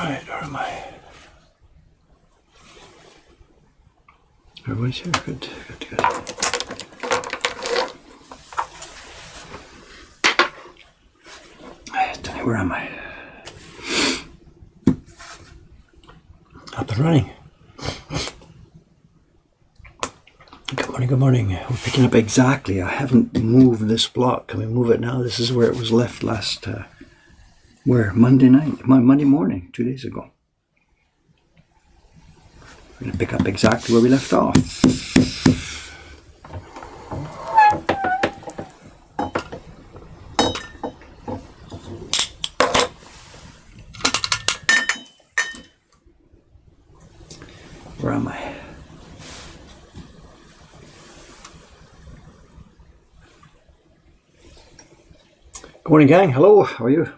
Alright, where am I? Everyone's here. Good. Where am I? Up and running. Good morning. We're picking up exactly. I haven't moved this block. Can we move it now? This is where it was left last, Monday morning, 2 days ago. We're going to pick up exactly where we left off. Where am I? Good morning, gang. Hello. How are you?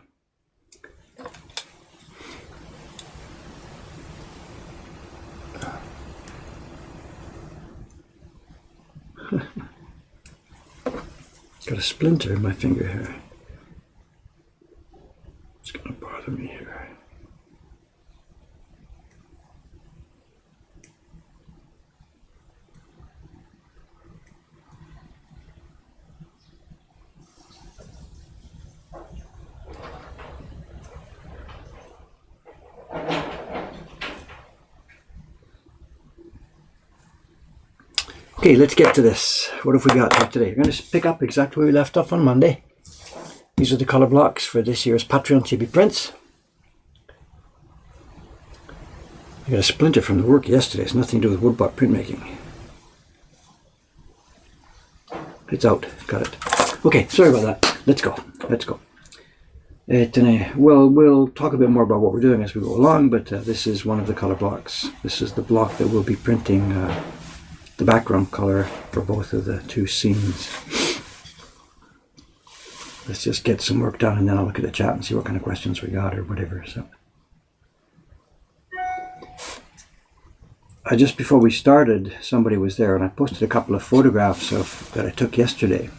Got a splinter in my finger here. It's going to bother me here. Okay, let's get to this. What have we got here today? We're going to pick up exactly where we left off on Monday. These are the color blocks for this year's Patreon chibi prints. I got a splinter from the work yesterday. It's nothing to do with woodblock printmaking. It's out. Got it. Okay, sorry about that. Let's go. We'll talk a bit more about what we're doing as we go along, but this is one of the color blocks. This is the block that we'll be printing the background color for both of the two scenes. Let's just get some work done and then I'll look at the chat and see what kind of questions we got or whatever. So, just before we started, somebody was there and I posted a couple of photographs that I took yesterday.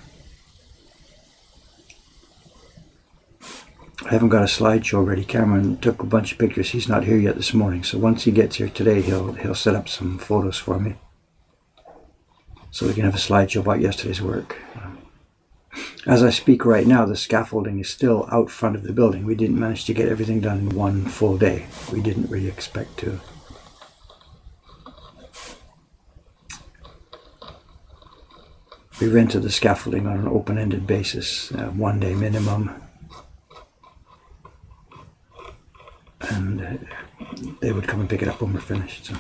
I haven't got a slideshow ready. Cameron took a bunch of pictures. He's not here yet this morning, so once he gets here today, he'll set up some photos for me, so we can have a slideshow about yesterday's work. As I speak right now, the scaffolding is still out front of the building. We didn't manage to get everything done in one full day. We didn't really expect to. We rented the scaffolding on an open-ended basis, 1 day minimum. And they would come and pick it up when we're finished. So.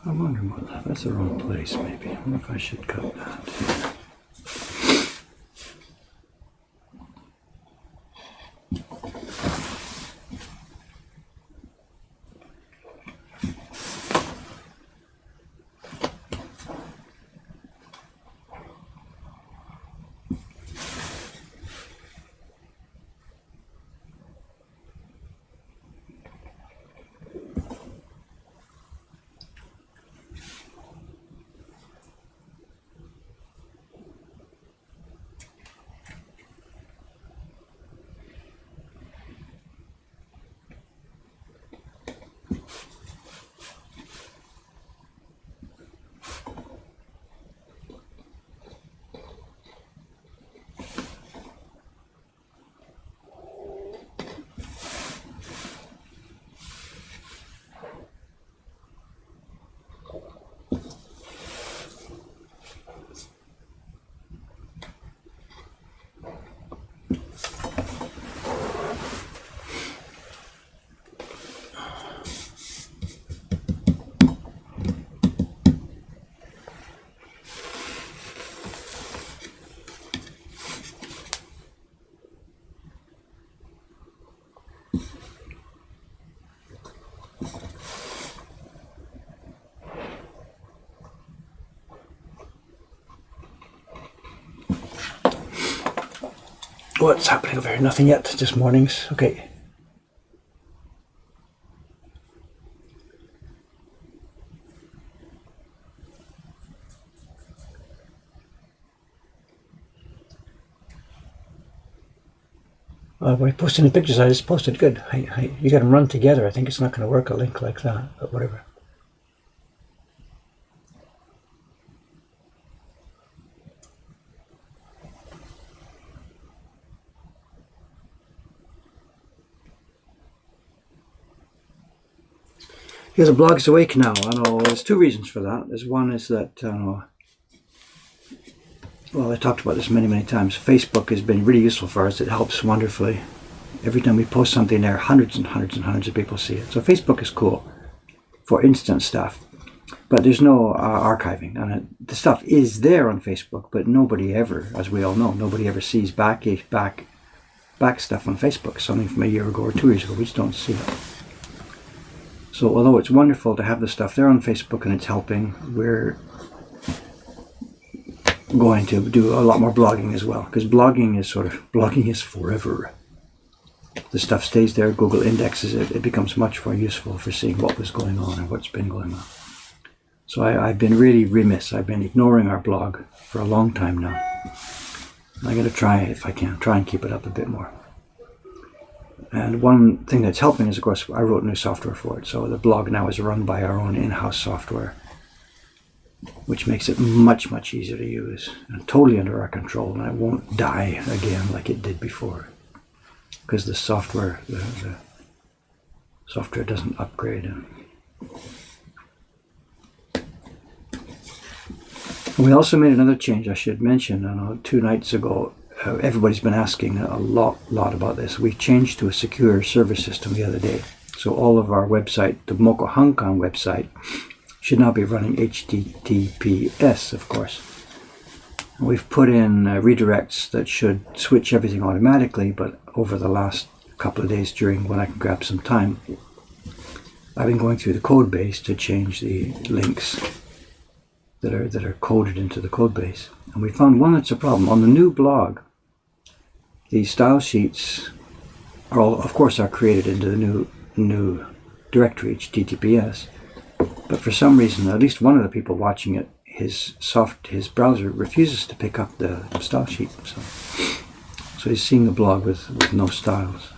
I wonder what, that's the wrong place maybe. I wonder if I should cut that. What's happening over here? Nothing yet, just mornings. Okay. We're posting the pictures. I just posted. Good. You got them run together. I think it's not going to work a link like that, but whatever. Because the blog's awake now. I know there's two reasons for that. There's one is that well, I talked about this many times. Facebook has been really useful for us. It helps wonderfully. Every time we post something there, hundreds of people see it. So Facebook is cool for instant stuff, but there's no archiving, and the stuff is there on Facebook, but nobody ever, as we all know, nobody ever sees back stuff on Facebook. Something from a year ago or 2 years ago, we just don't see it. So although it's wonderful to have the stuff there on Facebook and it's helping, we're going to do a lot more blogging as well, because blogging is forever. The stuff stays there, Google indexes it, it becomes much more useful for seeing what was going on and what's been going on. So I've been really remiss. I've been ignoring our blog for a long time now. I'm going to try, if I can, try and keep it up a bit more. And one thing that's helping is, of course, I wrote new software for it. So the blog now is run by our own in-house software, which makes it much easier to use and totally under our control, and it won't die again like it did before. Because the software doesn't upgrade. And we also made another change I should mention. 2 nights ago, everybody's been asking a lot about this. We changed to a secure server system the other day. So all of our website, the Mokuhankan website, should now be running HTTPS, of course. We've put in redirects that should switch everything automatically, but over the last couple of days during when I can grab some time, I've been going through the code base to change the links that are coded into the code base. And we found one that's a problem. On the new blog, the style sheets are created into the new directory, HTTPS, but for some reason, at least one of the people watching it, his browser refuses to pick up the style sheet, so he's seeing the blog with no styles.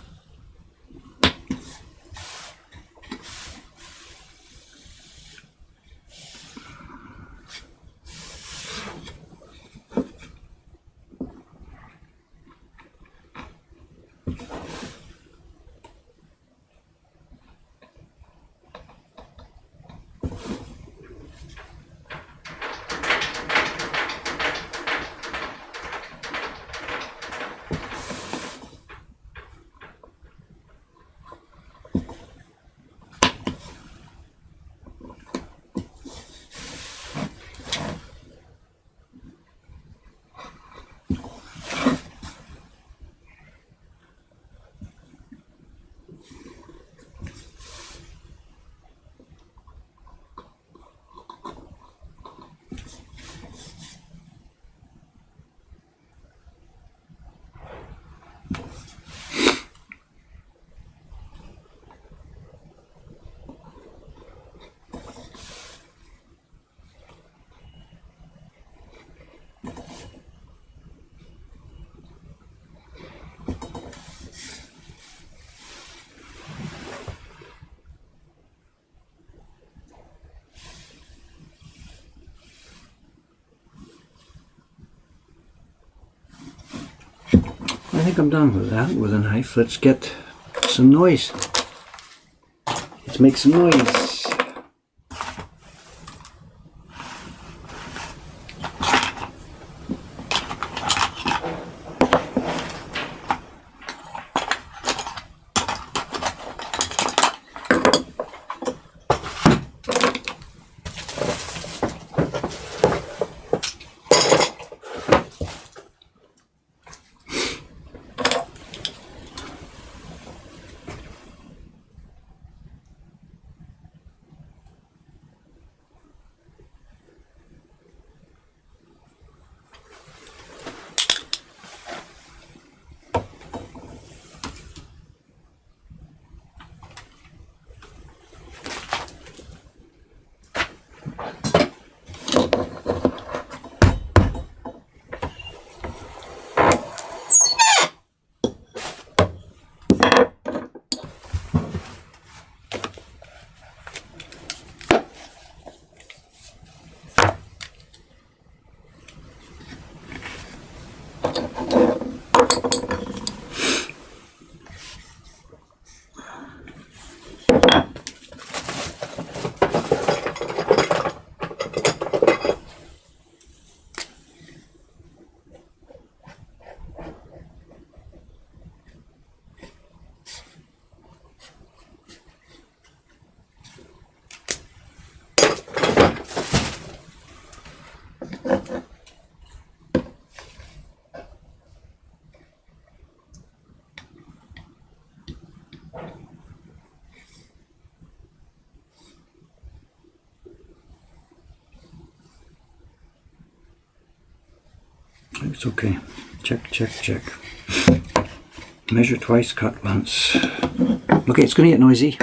I think I'm done with that with a knife. Let's get some noise. Let's make some noise. It's okay. Check, check, check. Measure twice, cut once. Okay, it's going to get noisy.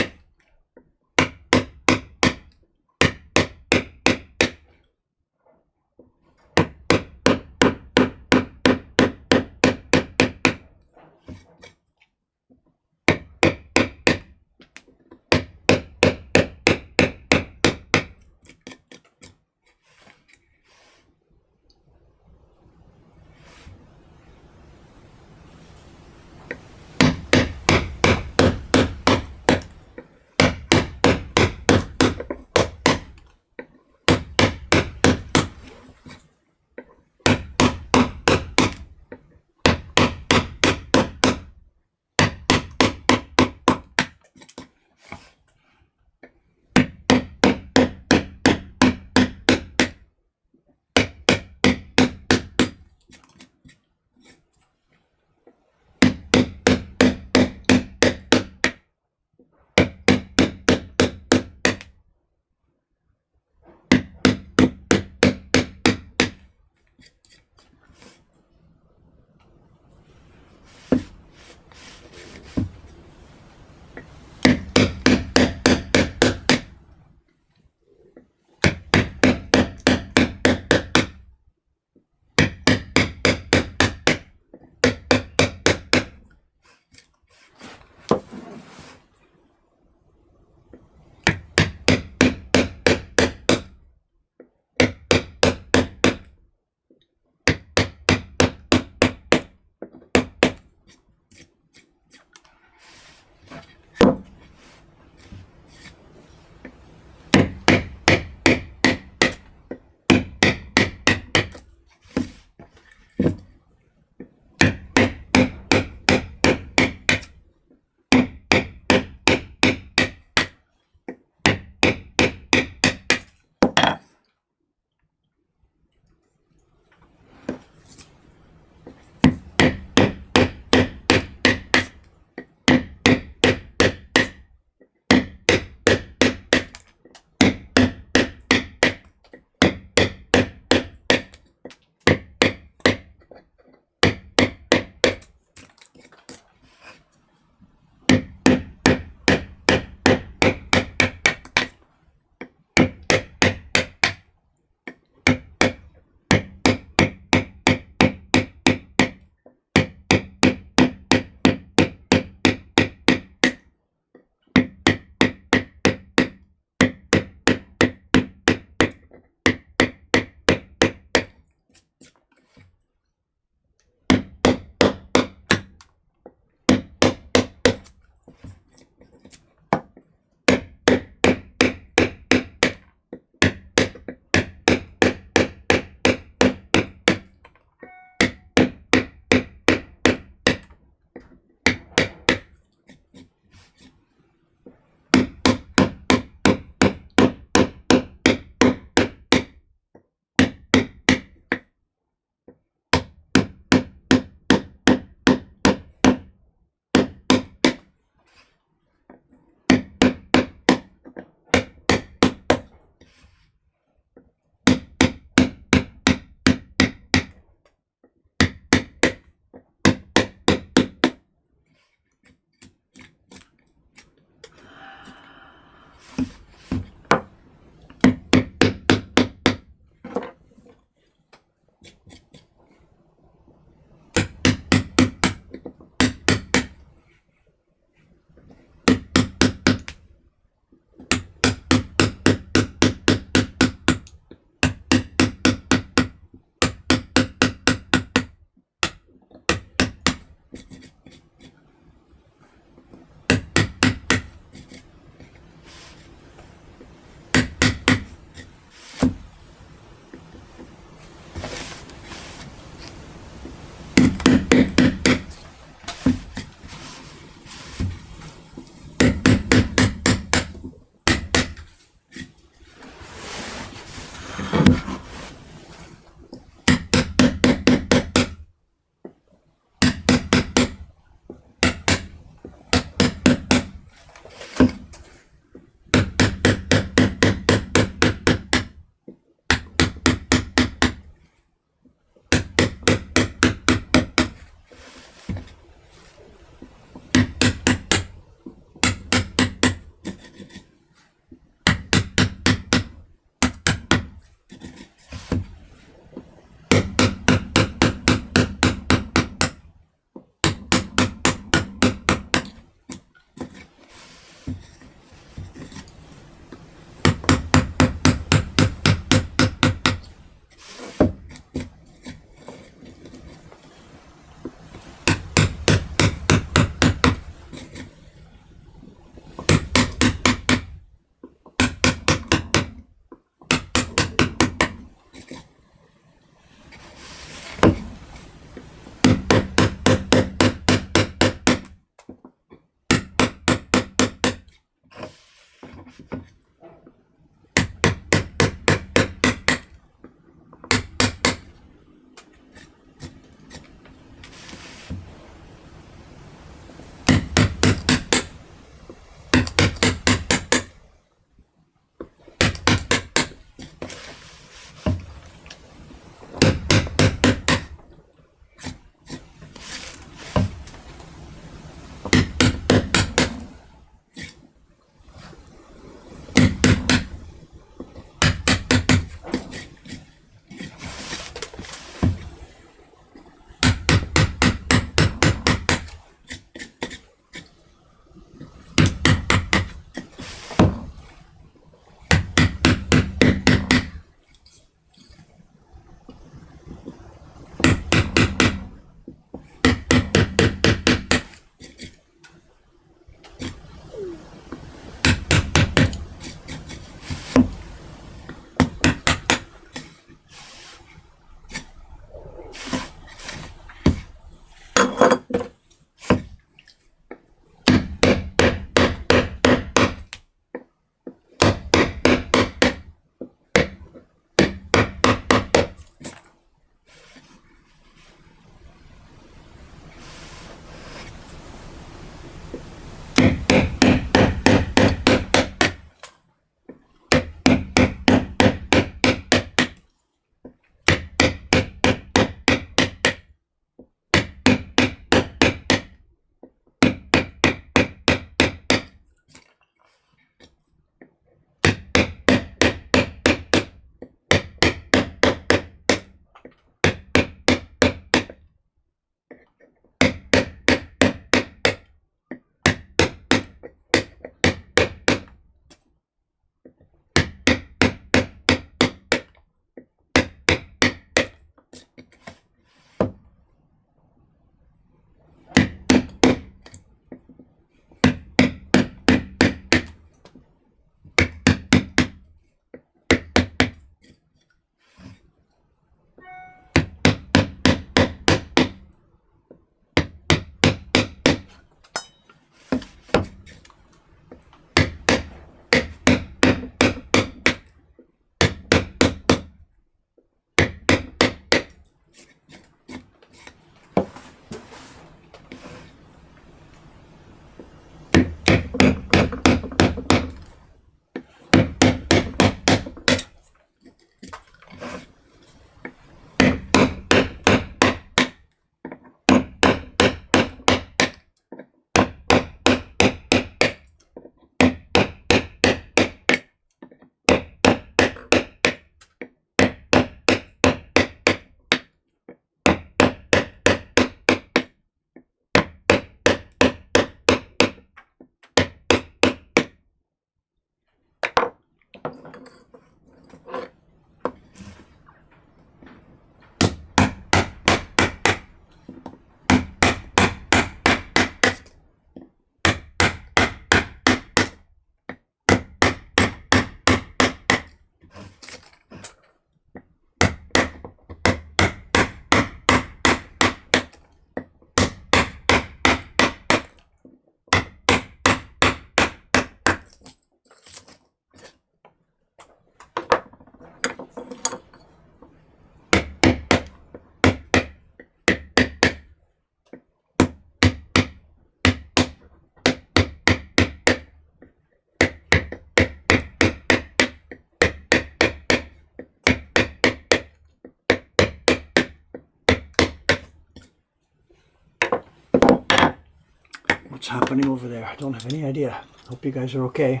what's happening over there. I don't have any idea. Hope you guys are okay.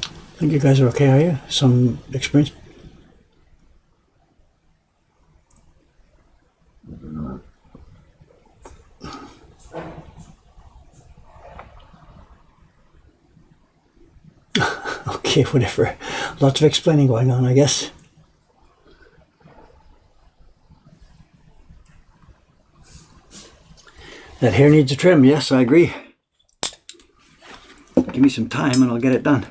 I think you guys are okay, are you? Some experience? Okay, whatever. Lots of explaining going on, I guess. That hair needs a trim, yes, I agree. Give me some time and I'll get it done.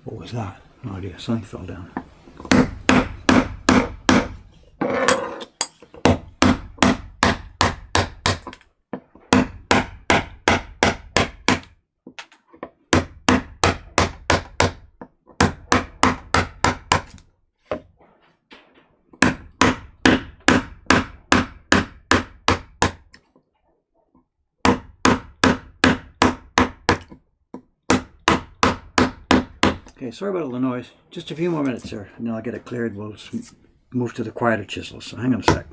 What was that? No idea. Something fell down. Okay, sorry about all the noise. Just a few more minutes here, and then I'll get it cleared. We'll move to the quieter chisels. So hang on a sec.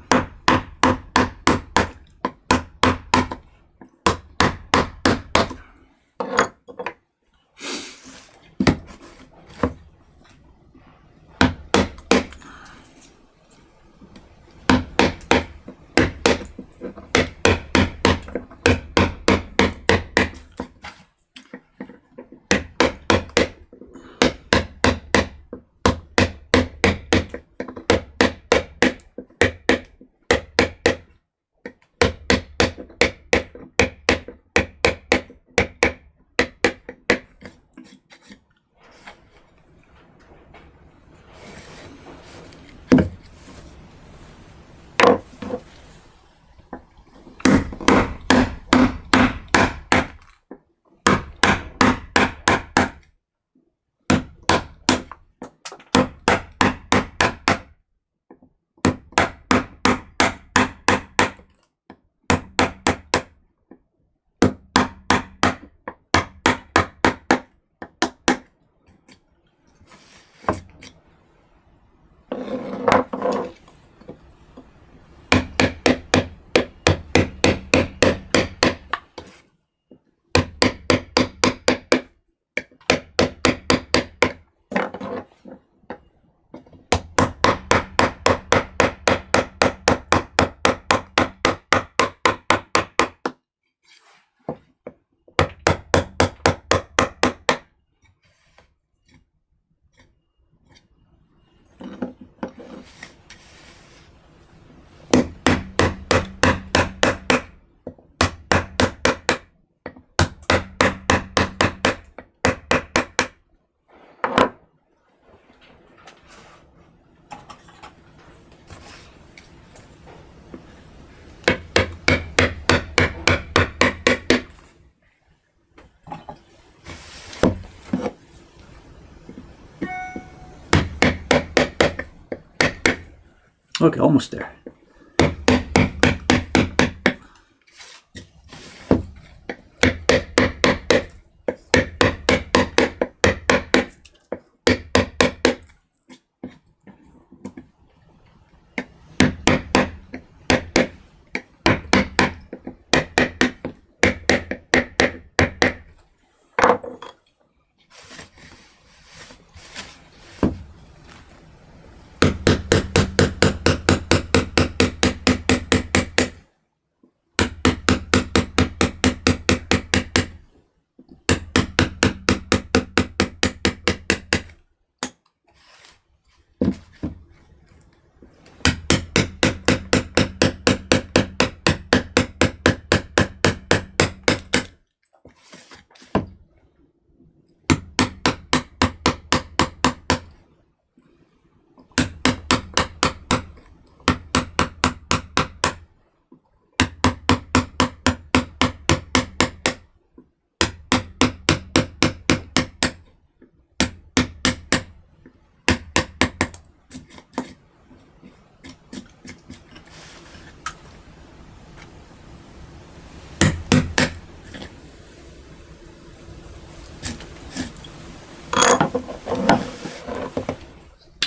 Okay, almost there.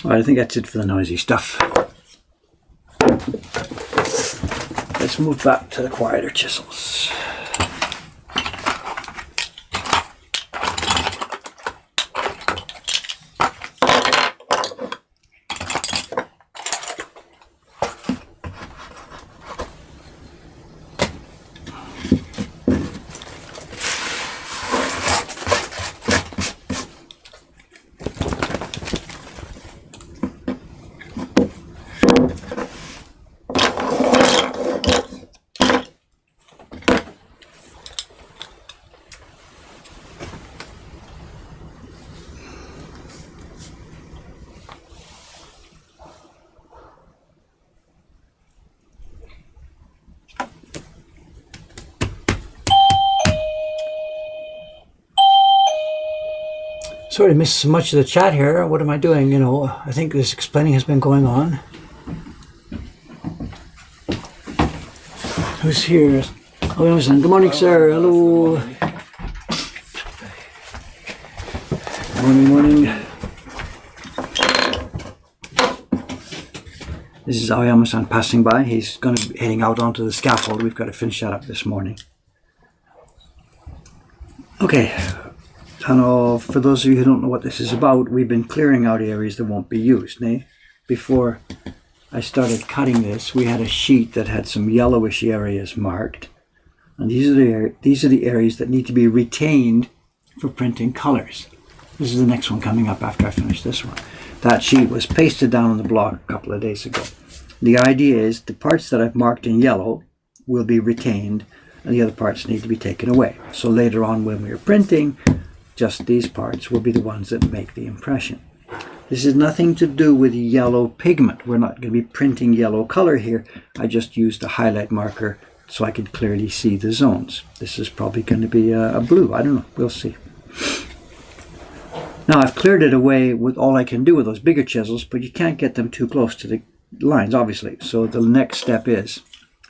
Alright, I think that's it for the noisy stuff. Let's move back to the quieter chisels. Sorry to miss much of the chat here. What am I doing? You know, I think this explaining has been going on. Who's here? Oh, Emerson. Good morning, sir. Hello. Morning. This is Aoyama-san passing by. He's going to be heading out onto the scaffold. We've got to finish that up this morning. Okay. For those of you who don't know what this is about, we've been clearing out areas that won't be used. Before I started cutting this, we had a sheet that had some yellowish areas marked. And these are the areas that need to be retained for printing colors. This is the next one coming up after I finish this one. That sheet was pasted down on the block a couple of days ago. The idea is the parts that I've marked in yellow will be retained and the other parts need to be taken away. So later on when we're printing, just these parts will be the ones that make the impression. This has nothing to do with yellow pigment. We're not going to be printing yellow color here. I just used a highlight marker so I could clearly see the zones. This is probably going to be a blue. I don't know. We'll see. Now I've cleared it away with all I can do with those bigger chisels, but you can't get them too close to the lines, obviously. So the next step is,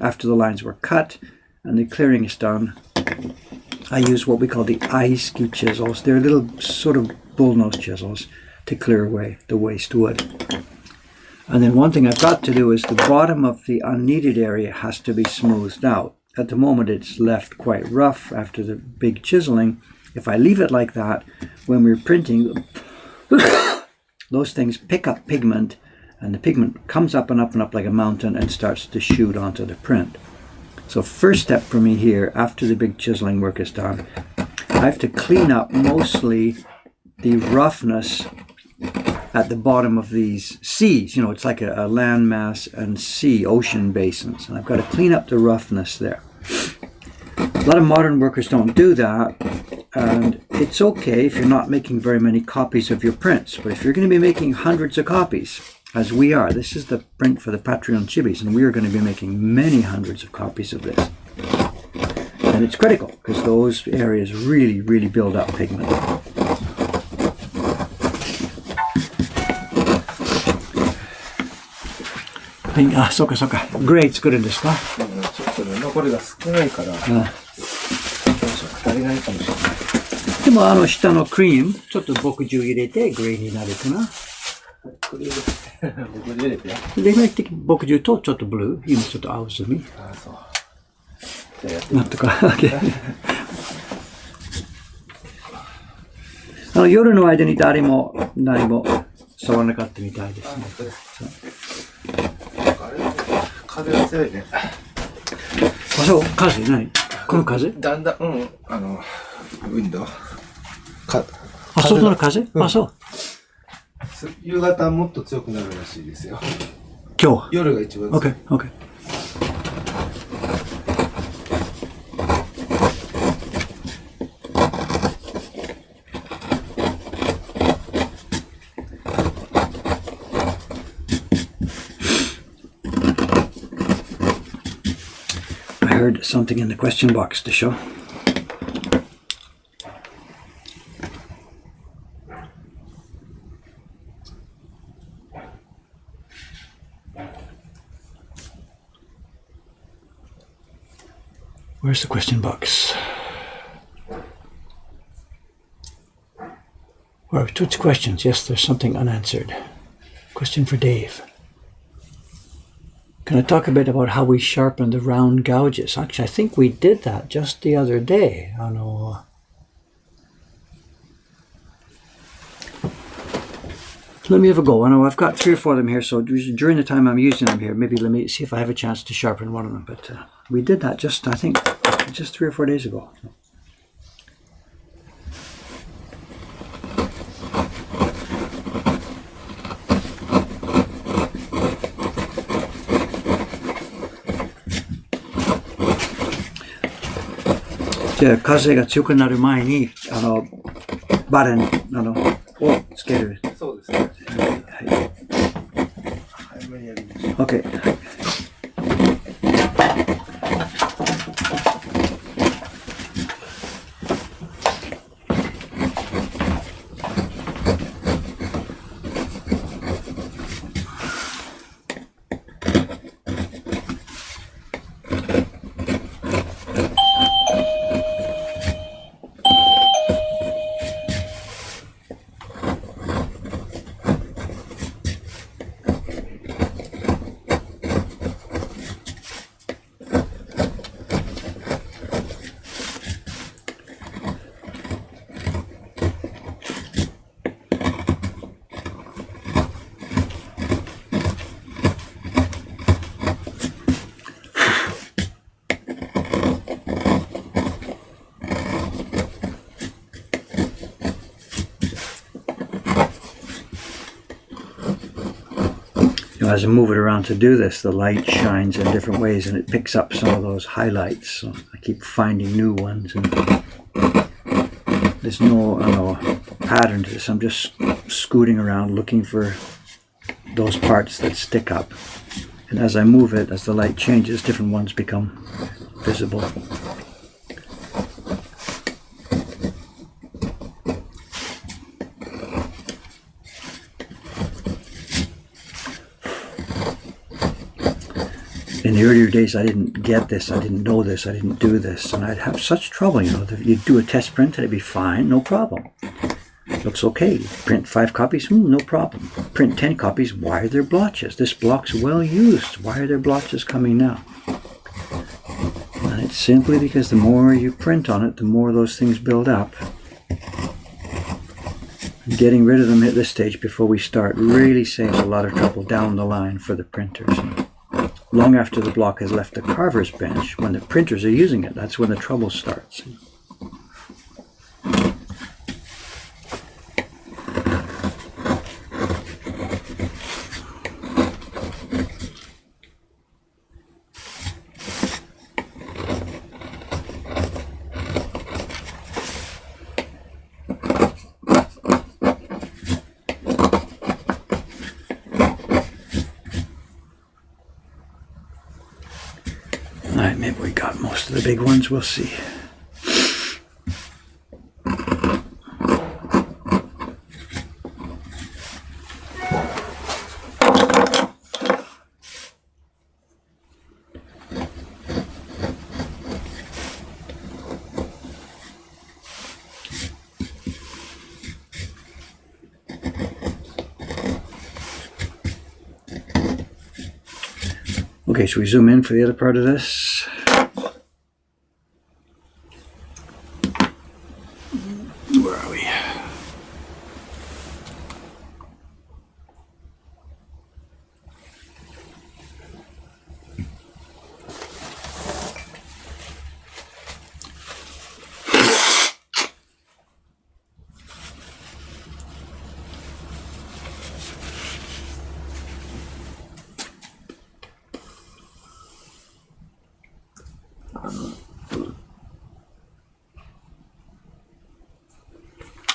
after the lines were cut and the clearing is done, I use what we call the I-skew chisels. They're little sort of bullnose chisels to clear away the waste wood. And then one thing I've got to do is the bottom of the unneeded area has to be smoothed out. At the moment it's left quite rough after the big chiseling. If I leave it like that, when we're printing, those things pick up pigment and the pigment comes up and up and up like a mountain and starts to shoot onto the print. So first step for me here, after the big chiseling work is done, I have to clean up mostly the roughness at the bottom of these seas. You know, it's like a landmass and sea, ocean basins. And I've got to clean up the roughness there. A lot of modern workers don't do that. And it's okay if you're not making very many copies of your prints. But if you're going to be making hundreds of copies, as we are, this is the print for the Patreon Chibis, and we are going to be making many hundreds of copies of this. And it's critical, because those areas really, really build up pigment. So grades 作るんですか？ちょっとね、残りが少ないから、足りないかもしれない。でも下のクリーム、ちょっと墨汁入れてグレーになるかな。クリーム、墨汁入れて。で、墨汁とちょっとブルー、今ちょっと青ずみ。あ、そう。なんとか。夜の間に誰も何も触らなかったみたいですね。風が強いね。あ、そう、風何？この風？だんだん、ウィンドウ。あ、外の風？あ、そう。夕方もっと強くなるらしいですよ。今日？夜が一番強い。OK。I heard something in the question box to show. Where's the question box? Or which questions? Yes, there's something unanswered. Question for Dave. Can I talk a bit about how we sharpen the round gouges? Actually, I think we did that just the other day. Let me have a go. I know I've got 3 or 4 of them here, so during the time I'm using them here, maybe let me see if I have a chance to sharpen one of them. But we did that just 3 or 4 days ago.じゃあ風が強くなる前にバレンをつける。そうですね。はい。早めにやりましょう。OK。As I move it around to do this, the light shines in different ways and it picks up some of those highlights. So I keep finding new ones, and there's no pattern to this. I'm just scooting around looking for those parts that stick up. And as I move it, as the light changes, different ones become visible. In the earlier days, I didn't get this, I didn't know this, I didn't do this, and I'd have such trouble, You'd do a test print and it'd be fine, no problem. Looks okay. Print 5 copies, no problem. Print 10 copies, why are there blotches? This block's well used, why are there blotches coming now? And it's simply because the more you print on it, the more those things build up. And getting rid of them at this stage before we start really saves a lot of trouble down the line for the printers. Long after the block has left the carver's bench, when the printers are using it, that's when the trouble starts. Alright, maybe we got most of the big ones, we'll see. Okay, should we zoom in for the other part of this? Where are we?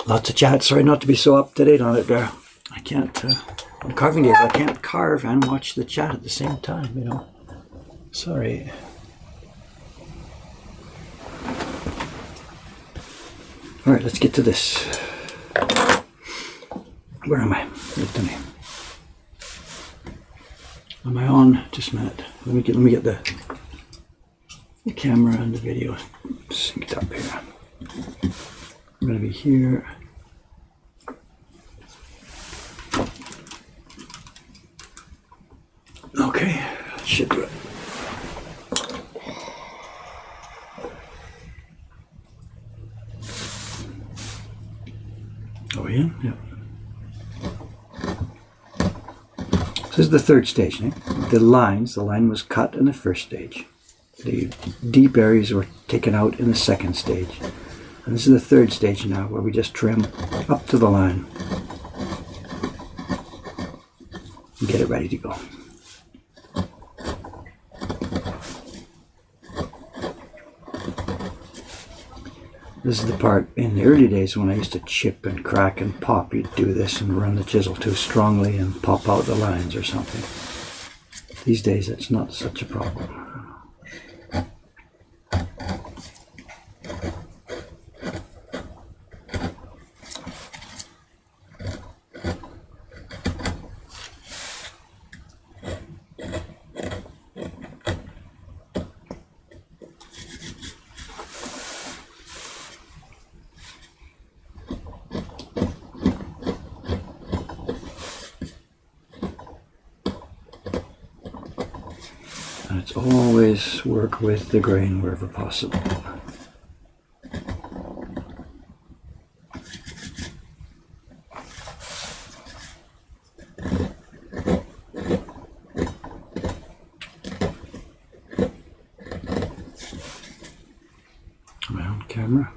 Lots of chat. Sorry not to be so up to date on it there. I can't, on carving days, I can't carve and watch the chat at the same time, Sorry. Alright, let's get to this. Where am I? Look to me. Am I on? Just a minute. Let me get the camera and the video synced up here. I'm going to be here. Okay, that should do it. Are we in? Yep. So this is the third stage. The line was cut in the first stage. The deep areas were taken out in the second stage. And this is the third stage now, where we just trim up to the line and get it ready to go. This is the part in the early days when I used to chip and crack and pop. You'd do this and run the chisel too strongly and pop out the lines or something. These days it's not such a problem. And it's always work with the grain wherever possible. Around camera.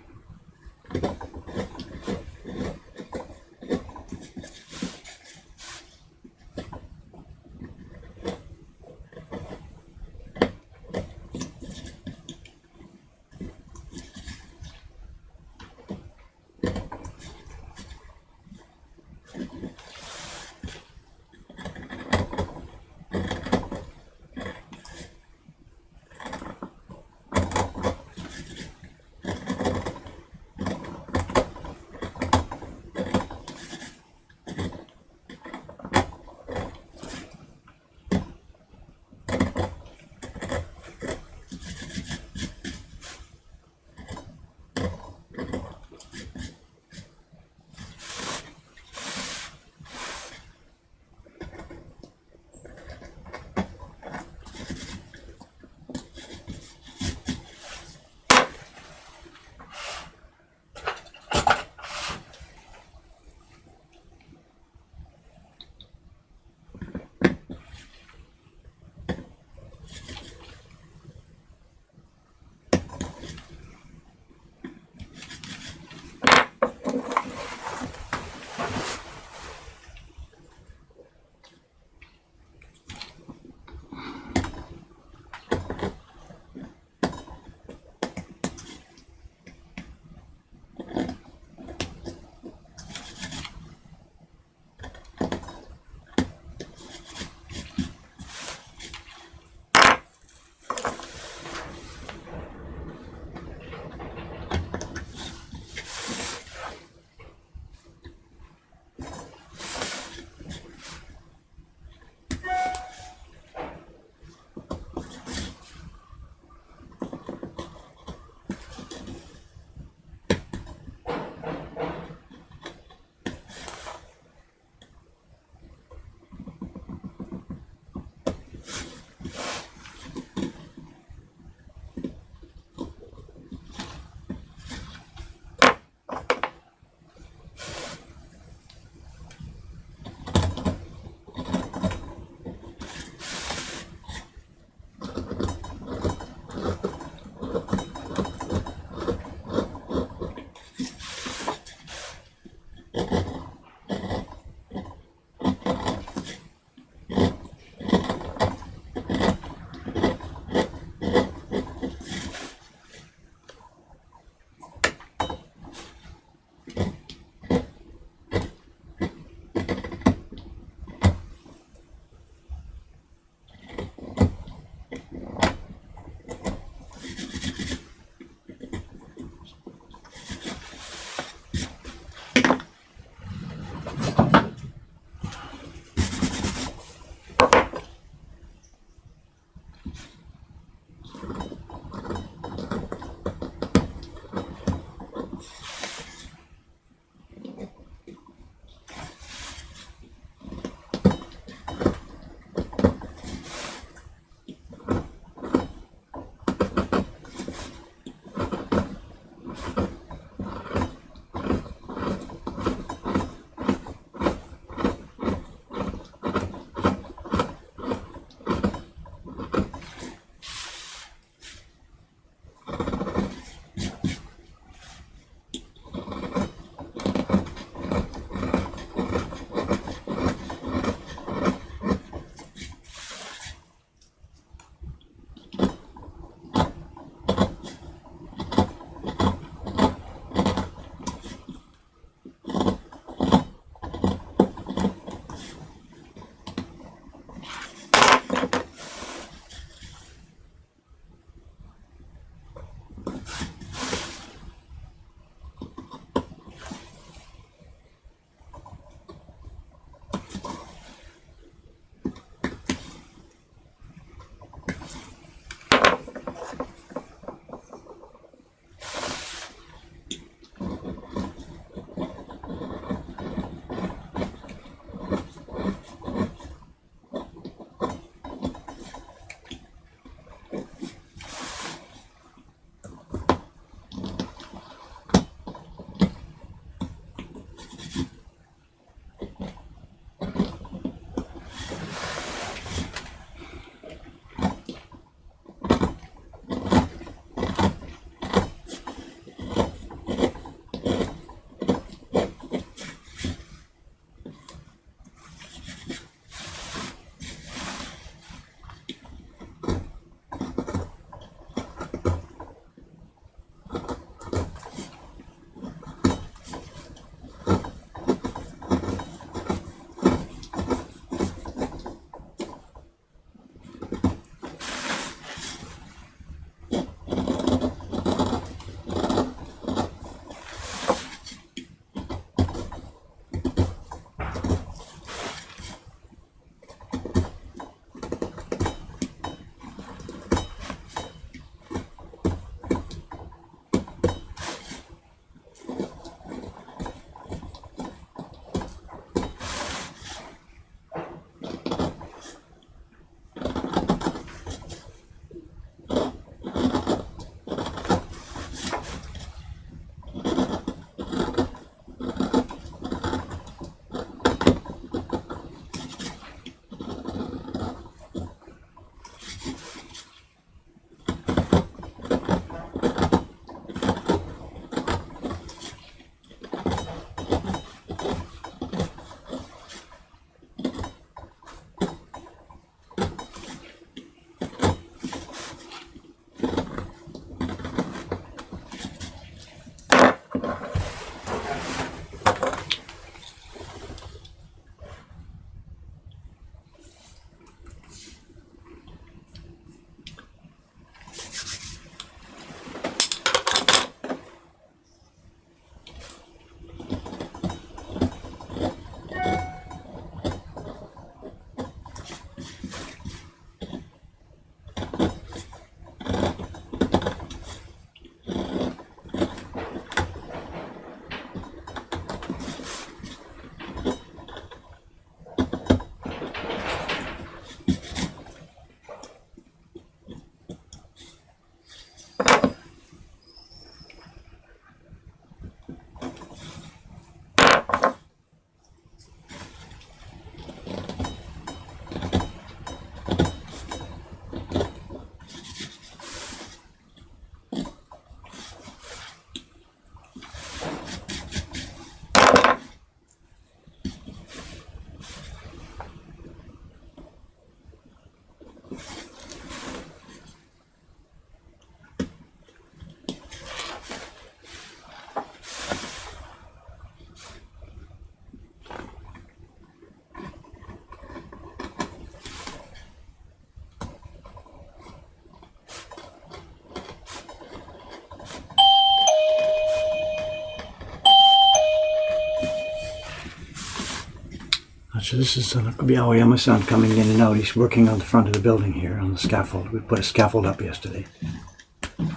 So this is Aoyama-san coming in and out. He's working on the front of the building here on the scaffold. We put a scaffold up yesterday.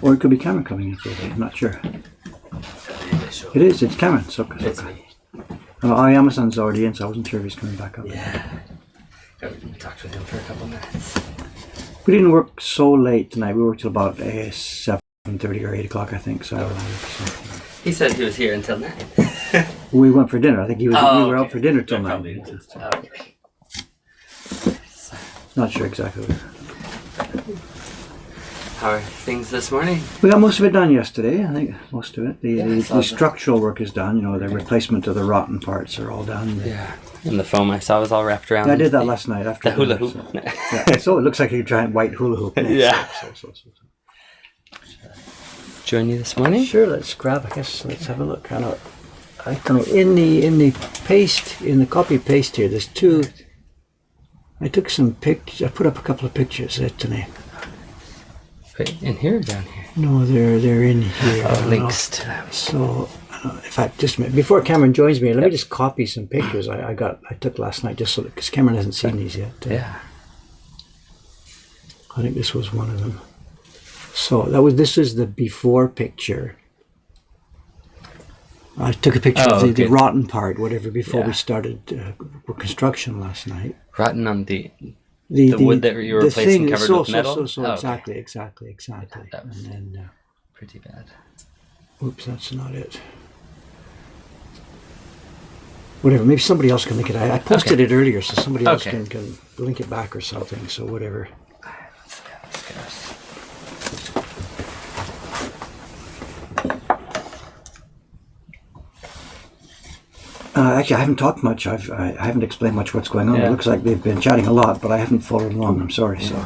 Or it could be Cameron coming in today. I'm not sure. It is. It's Cameron. It's me. Aoyama-san's already in, so I wasn't sure if he's coming back up. Yeah. I talked with him for a couple minutes. We didn't work so late tonight. We worked till about 7:30 or 8 o'clock, I think. So. He said he was here until 9. We went for dinner. I think we were out for dinner till 9. Okay. Not sure exactly. How are things this morning? We got most of it done yesterday. I think most of it. The structural work is done. The replacement of the rotten parts are all done. Yeah. And the foam I saw was all wrapped around. I did that last night after the hula hoop. So it looks like a giant white hula hoop. Yeah. Join you this morning? Sure. Let's have a look. I don't know. In the paste, in the copy paste here, there's two. I took some pictures. I put up a couple of pictures today. Wait, in here or down here? No, they're in here. Links to them. So, in fact, just a minute. Before Cameron joins me, let me just copy some pictures I took last night, just so because Cameron hasn't seen these yet. Yeah. I think this was one of them. So this is the before picture. I took a picture of the rotten part, whatever, before we started construction last night. Rotten on the wood that you were replacing covered with metal? Exactly. That was and then, pretty bad. Oops, that's not it. Whatever, maybe somebody else can link it. I posted it earlier, so somebody else can link it back or something, so whatever. Actually, I haven't talked much. I haven't explained much what's going on. It looks like they've been chatting a lot, but I haven't followed along. I'm sorry. So.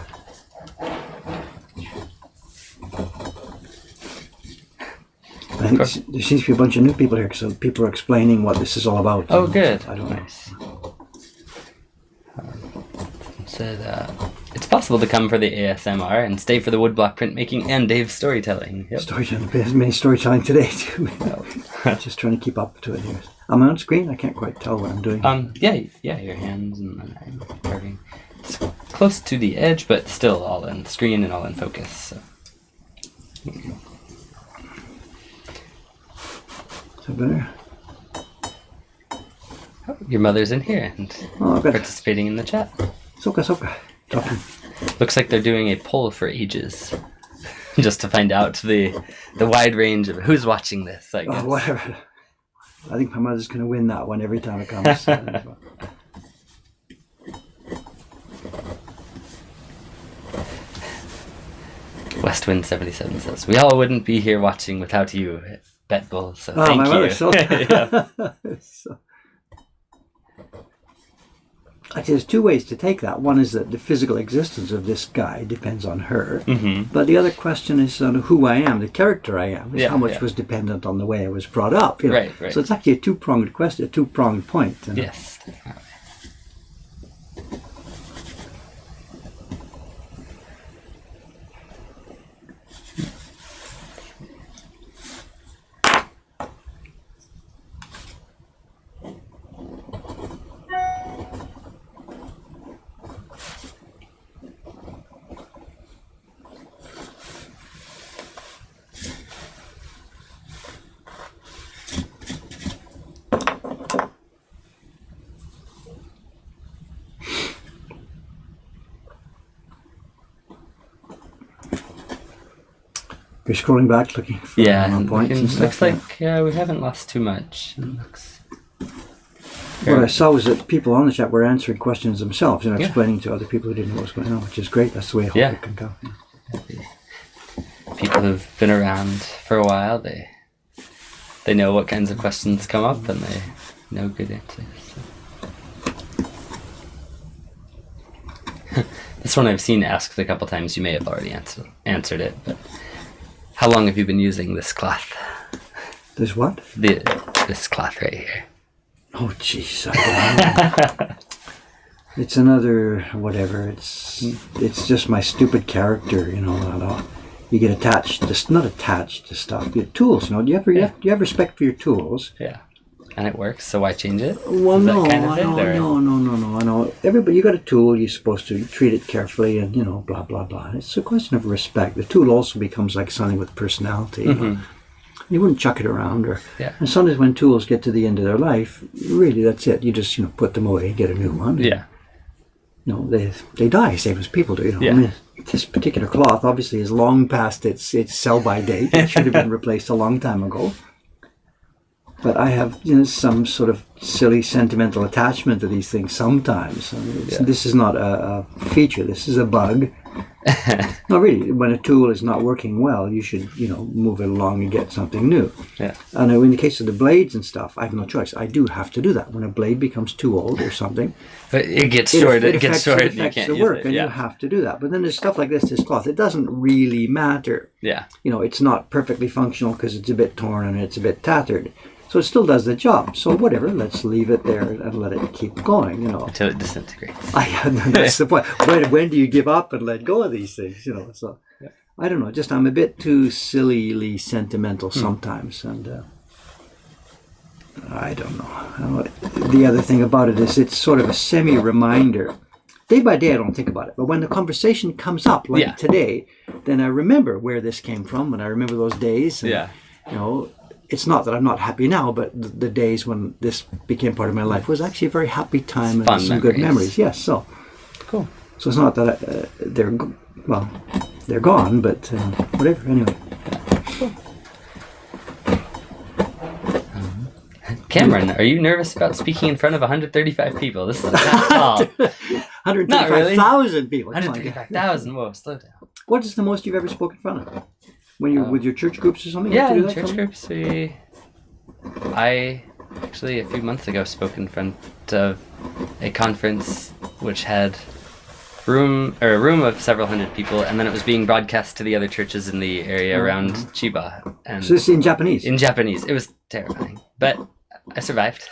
I think there seems to be a bunch of new people here, so people are explaining what this is all about. Oh, good. I don't know. Said it's possible to come for the ASMR and stay for the woodblock printmaking and Dave's storytelling. Yep. Storytelling. There's many storytelling today too. Just trying to keep up to it here. Am I on screen? I can't quite tell what I'm doing. Yeah, your hands and I'm carving. It's close to the edge, but still all in screen and all in focus. So. Is that better? Oh, your mother's in here and participating in the chat. Soka. Yeah. Looks like they're doing a poll for ages, just to find out the wide range of who's watching this. I guess. Whatever. I think my mother's going to win that one every time it comes. Westwind 77 says, "We all wouldn't be here watching without you, Betbull. So thank you." So, actually, there's two ways to take that. One is that the physical existence of this guy depends on her. Mm-hmm. But the other question is who I am, the character I am, is how much was dependent on the way I was brought up. Right. So it's actually a two-pronged question, a two-pronged point. Yes. You're scrolling back looking for points and stuff. Looks like we haven't lost too much. What I saw was that people on the chat were answering questions themselves, explaining to other people who didn't know what was going on, which is great. That's the way I hope it can go. People who've been around for a while, they know what kinds of questions come up and they know good answers. So. This one I've seen asked a couple times. You may have already answered it, but how long have you been using this cloth? This what? This cloth right here. Oh, jeez. I don't know. It's another whatever. It's just my stupid character, You get attached, not attached to stuff. You have tools, Do you have respect for your tools? Yeah. and it works, so why change it? Well, Is that no, kind of it, or- I know. Everybody, you got a tool. You're supposed to treat it carefully, and blah blah blah. It's a question of respect. The tool also becomes like something with personality. You wouldn't chuck it around, or. Yeah. And sometimes when tools get to the end of their life, really, that's it. You just put them away, get a new one. Yeah. They die, same as people do. Yeah. I mean, this particular cloth obviously is long past its sell-by date. It should have been replaced a long time ago. But I have some sort of silly sentimental attachment to these things sometimes. I mean, this is not a feature. This is a bug. No, really, when a tool is not working well, you should move it along and get something new. Yeah. And in the case of the blades and stuff, I have no choice. I do have to do that. When a blade becomes too old or something, But it gets short. It gets short. It You affects can't the use work, it. and Yeah. you have to do that. But then there's stuff like this cloth. It doesn't really matter. Yeah. It's not perfectly functional because it's a bit torn and it's a bit tattered. So it still does the job. So whatever, let's leave it there and let it keep going. Until it disintegrates. That's the point. When do you give up and let go of these things? So I don't know. Just I'm a bit too sillily sentimental sometimes, and I don't know. The other thing about it is it's sort of a semi-reminder. Day by day, I don't think about it, but when the conversation comes up, like today, then I remember where this came from, and I remember those days. And, it's not that I'm not happy now, but the days when this became part of my life was actually a very happy time and some good memories. Yes, so cool. So it's not that they're gone, but whatever. Anyway. Cameron, are you nervous about speaking in front of 135 people? This is not 135,000 people. 135,000. Whoa, slow down. What is the most you've ever spoken in front of? When you're with your church groups or something? Yeah, in church groups, I actually a few months ago spoke in front of a conference which had a room of several hundred people, and then it was being broadcast to the other churches in the area around Chiba. And so this is in Japanese? In Japanese. It was terrifying, but I survived.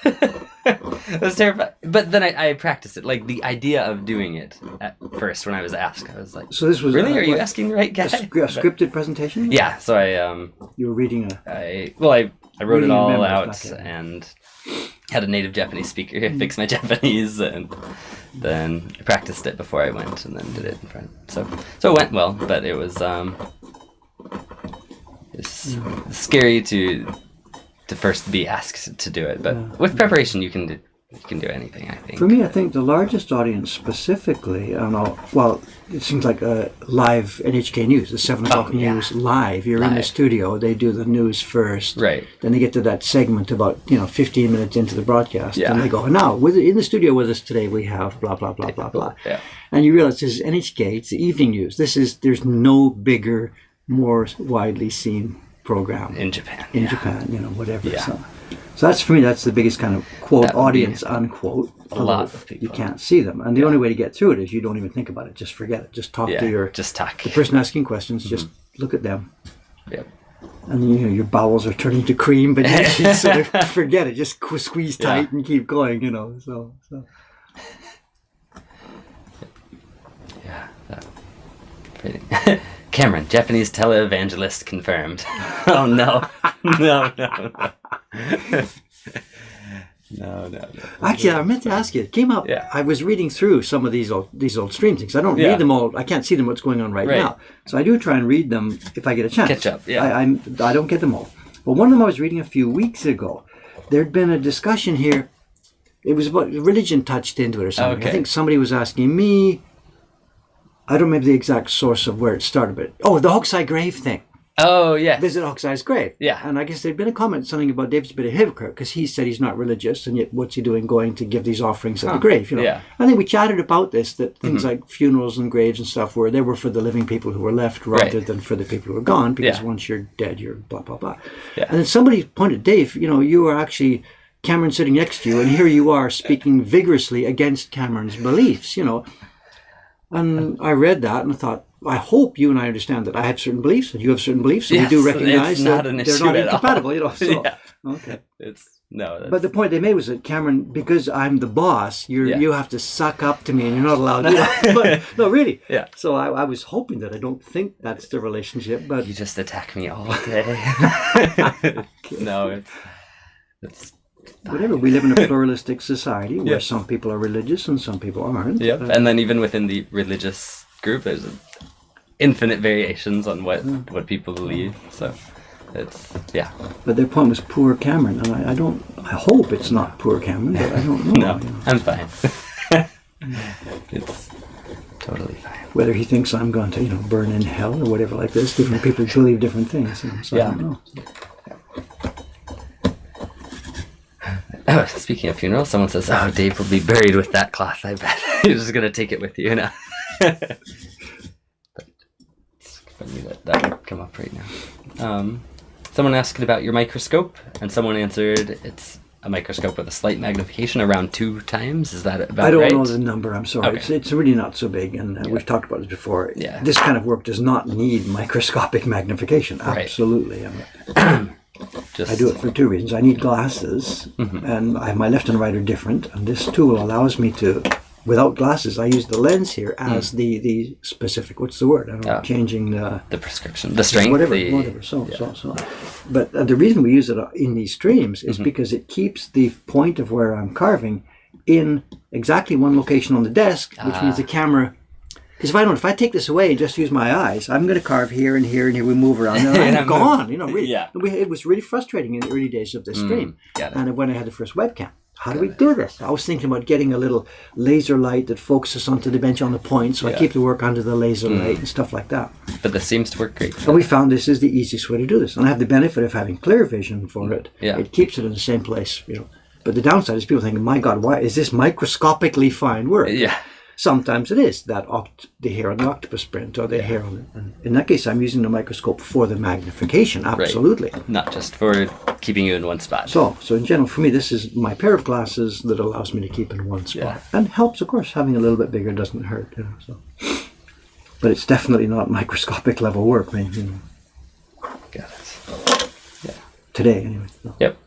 It was terrifying. But then I practiced it. Like, the idea of doing it at first when I was asked, I was like, so this was... Really? Are you asking the right guy? A scripted presentation? Yeah, so you were reading I wrote it all out and had a native Japanese speaker fix my Japanese, and then I practiced it before I went, and then did it in front. So it went well, but it was scary to first be asked to do it. But with preparation, you can do anything, I think. For me, I think the largest audience specifically, I don't know, well, it seems like live NHK News, the 7 o'clock news live. You're in the studio, they do the news first. Right. Then they get to that segment about, 15 minutes into the broadcast. Yeah. And they go, now, in the studio with us today, we have blah, blah, blah, blah, blah. Yeah. And you realize this is NHK, it's the evening news. There's no bigger, more widely seen program. In Japan. Japan, whatever. Yeah. So that's, for me, that's the biggest kind of, quote, audience, unquote. A lot of people. You can't see them. And the only way to get through it is you don't even think about it. Just forget it. Just talk to the person asking questions. Just look at them. Yep. And your bowels are turning to cream, but you sort of forget it. Just squeeze tight and keep going, so. Yeah. Pretty. Cameron, Japanese televangelist confirmed. Oh, no. No. No. Actually, I meant to ask you. It came up. Yeah. I was reading through some of these old stream things. I don't read them all. I can't see them. What's going on right now? So I do try and read them if I get a chance. Catch up. Yeah. I don't get them all. But one of them I was reading a few weeks ago. There'd been a discussion here. It was about religion touched into it or something. Okay. I think somebody was asking me. I don't remember the exact source of where it started, but the Hokusai grave thing. Oh, yes. Visit Hokusai's grave. Yeah. And I guess there'd been a comment, something about David's a bit of a hypocrite, because he said he's not religious, and yet what's he doing going to give these offerings at the grave, Yeah. I think we chatted about this, that things like funerals and graves and stuff they were for the living people who were left rather than for the people who are gone, because once you're dead, you're blah, blah, blah. Yeah. And then somebody pointed, Dave, you are actually Cameron sitting next to you, and here you are speaking vigorously against Cameron's beliefs, And I read that and I thought, I hope you and I understand that I have certain beliefs and you have certain beliefs, and we do recognize that they're not incompatible. So, okay. But the point they made was that, Cameron, because I'm the boss, you have to suck up to me, and you're not allowed to. But, no, really. Yeah. So I was hoping that I don't think that's the relationship, but you just attack me all day. No, it's whatever. We live in a pluralistic society where Yeah. some people are religious and some people aren't. Yep. And then even within the religious group, there's infinite variations on what people believe. So it's But their point was poor Cameron, and I hope it's not poor Cameron, but I don't know. No, I'm fine. It's totally fine. Whether he thinks I'm going to, burn in hell or whatever like this, different people believe different things. So I don't know. Oh, speaking of funerals, someone says, "Oh, Dave will be buried with that cloth. I bet you're just gonna take it with you now." But it's funny that would come up right now. Someone asked about your microscope, and someone answered, "It's a microscope with a slight magnification around 2 times." Is that about right? I don't know the number, I'm sorry. Okay. It's really not so big, and we've talked about this before. Yeah. This kind of work does not need microscopic magnification. Right. Absolutely. Just, I do it for 2 reasons. I need glasses, and my left and right are different, and this tool allows me to, without glasses, I use the lens here as the specific, what's the word? I don't know, changing the prescription, the strength, whatever. So. But the reason we use it in these streams is because it keeps the point of where I'm carving in exactly one location on the desk, which means the camera. Because if I take this away and just use my eyes, I'm going to carve here and here and here. We move around. And I'm gone. Really. Yeah. It was really frustrating in the early days of this stream. And when I had the first webcam, how do we do this? I was thinking about getting a little laser light that focuses onto the bench on the point, so I keep the work under the laser light and stuff like that. But this seems to work great. And we found this is the easiest way to do this. And I have the benefit of having clear vision for it. Yeah. It keeps it in the same place. But the downside is people thinking, my God, why is this microscopically fine work? Yeah. Sometimes it is the hair on the octopus print or the hair on in that case I'm using the microscope for the magnification, absolutely. Right. Not just for keeping you in one spot. So in general, for me, this is my pair of glasses that allows me to keep in one spot. And helps, of course, having a little bit bigger doesn't hurt. But it's definitely not microscopic level work. Got it. Yeah. Today, anyway. No. Yep.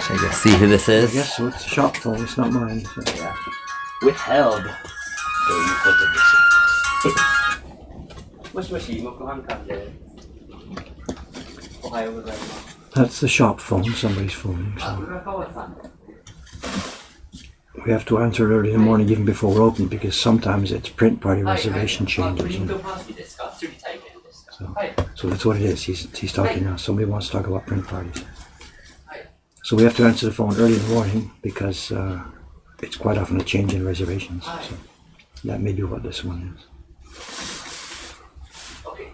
Should I go see who this is? I guess so. It's a shop phone. It's not mine. So. Yeah. Withheld. Mokuhankan. That's the shop phone. Somebody's phoning. So. We have to answer early in the morning, even before we're open, because sometimes it's print party reservation changes. So that's what it is. He's talking now. Somebody wants to talk about print parties. So we have to answer the phone early in the morning because it's quite often a change in reservations. So that may be what this one is. Okay,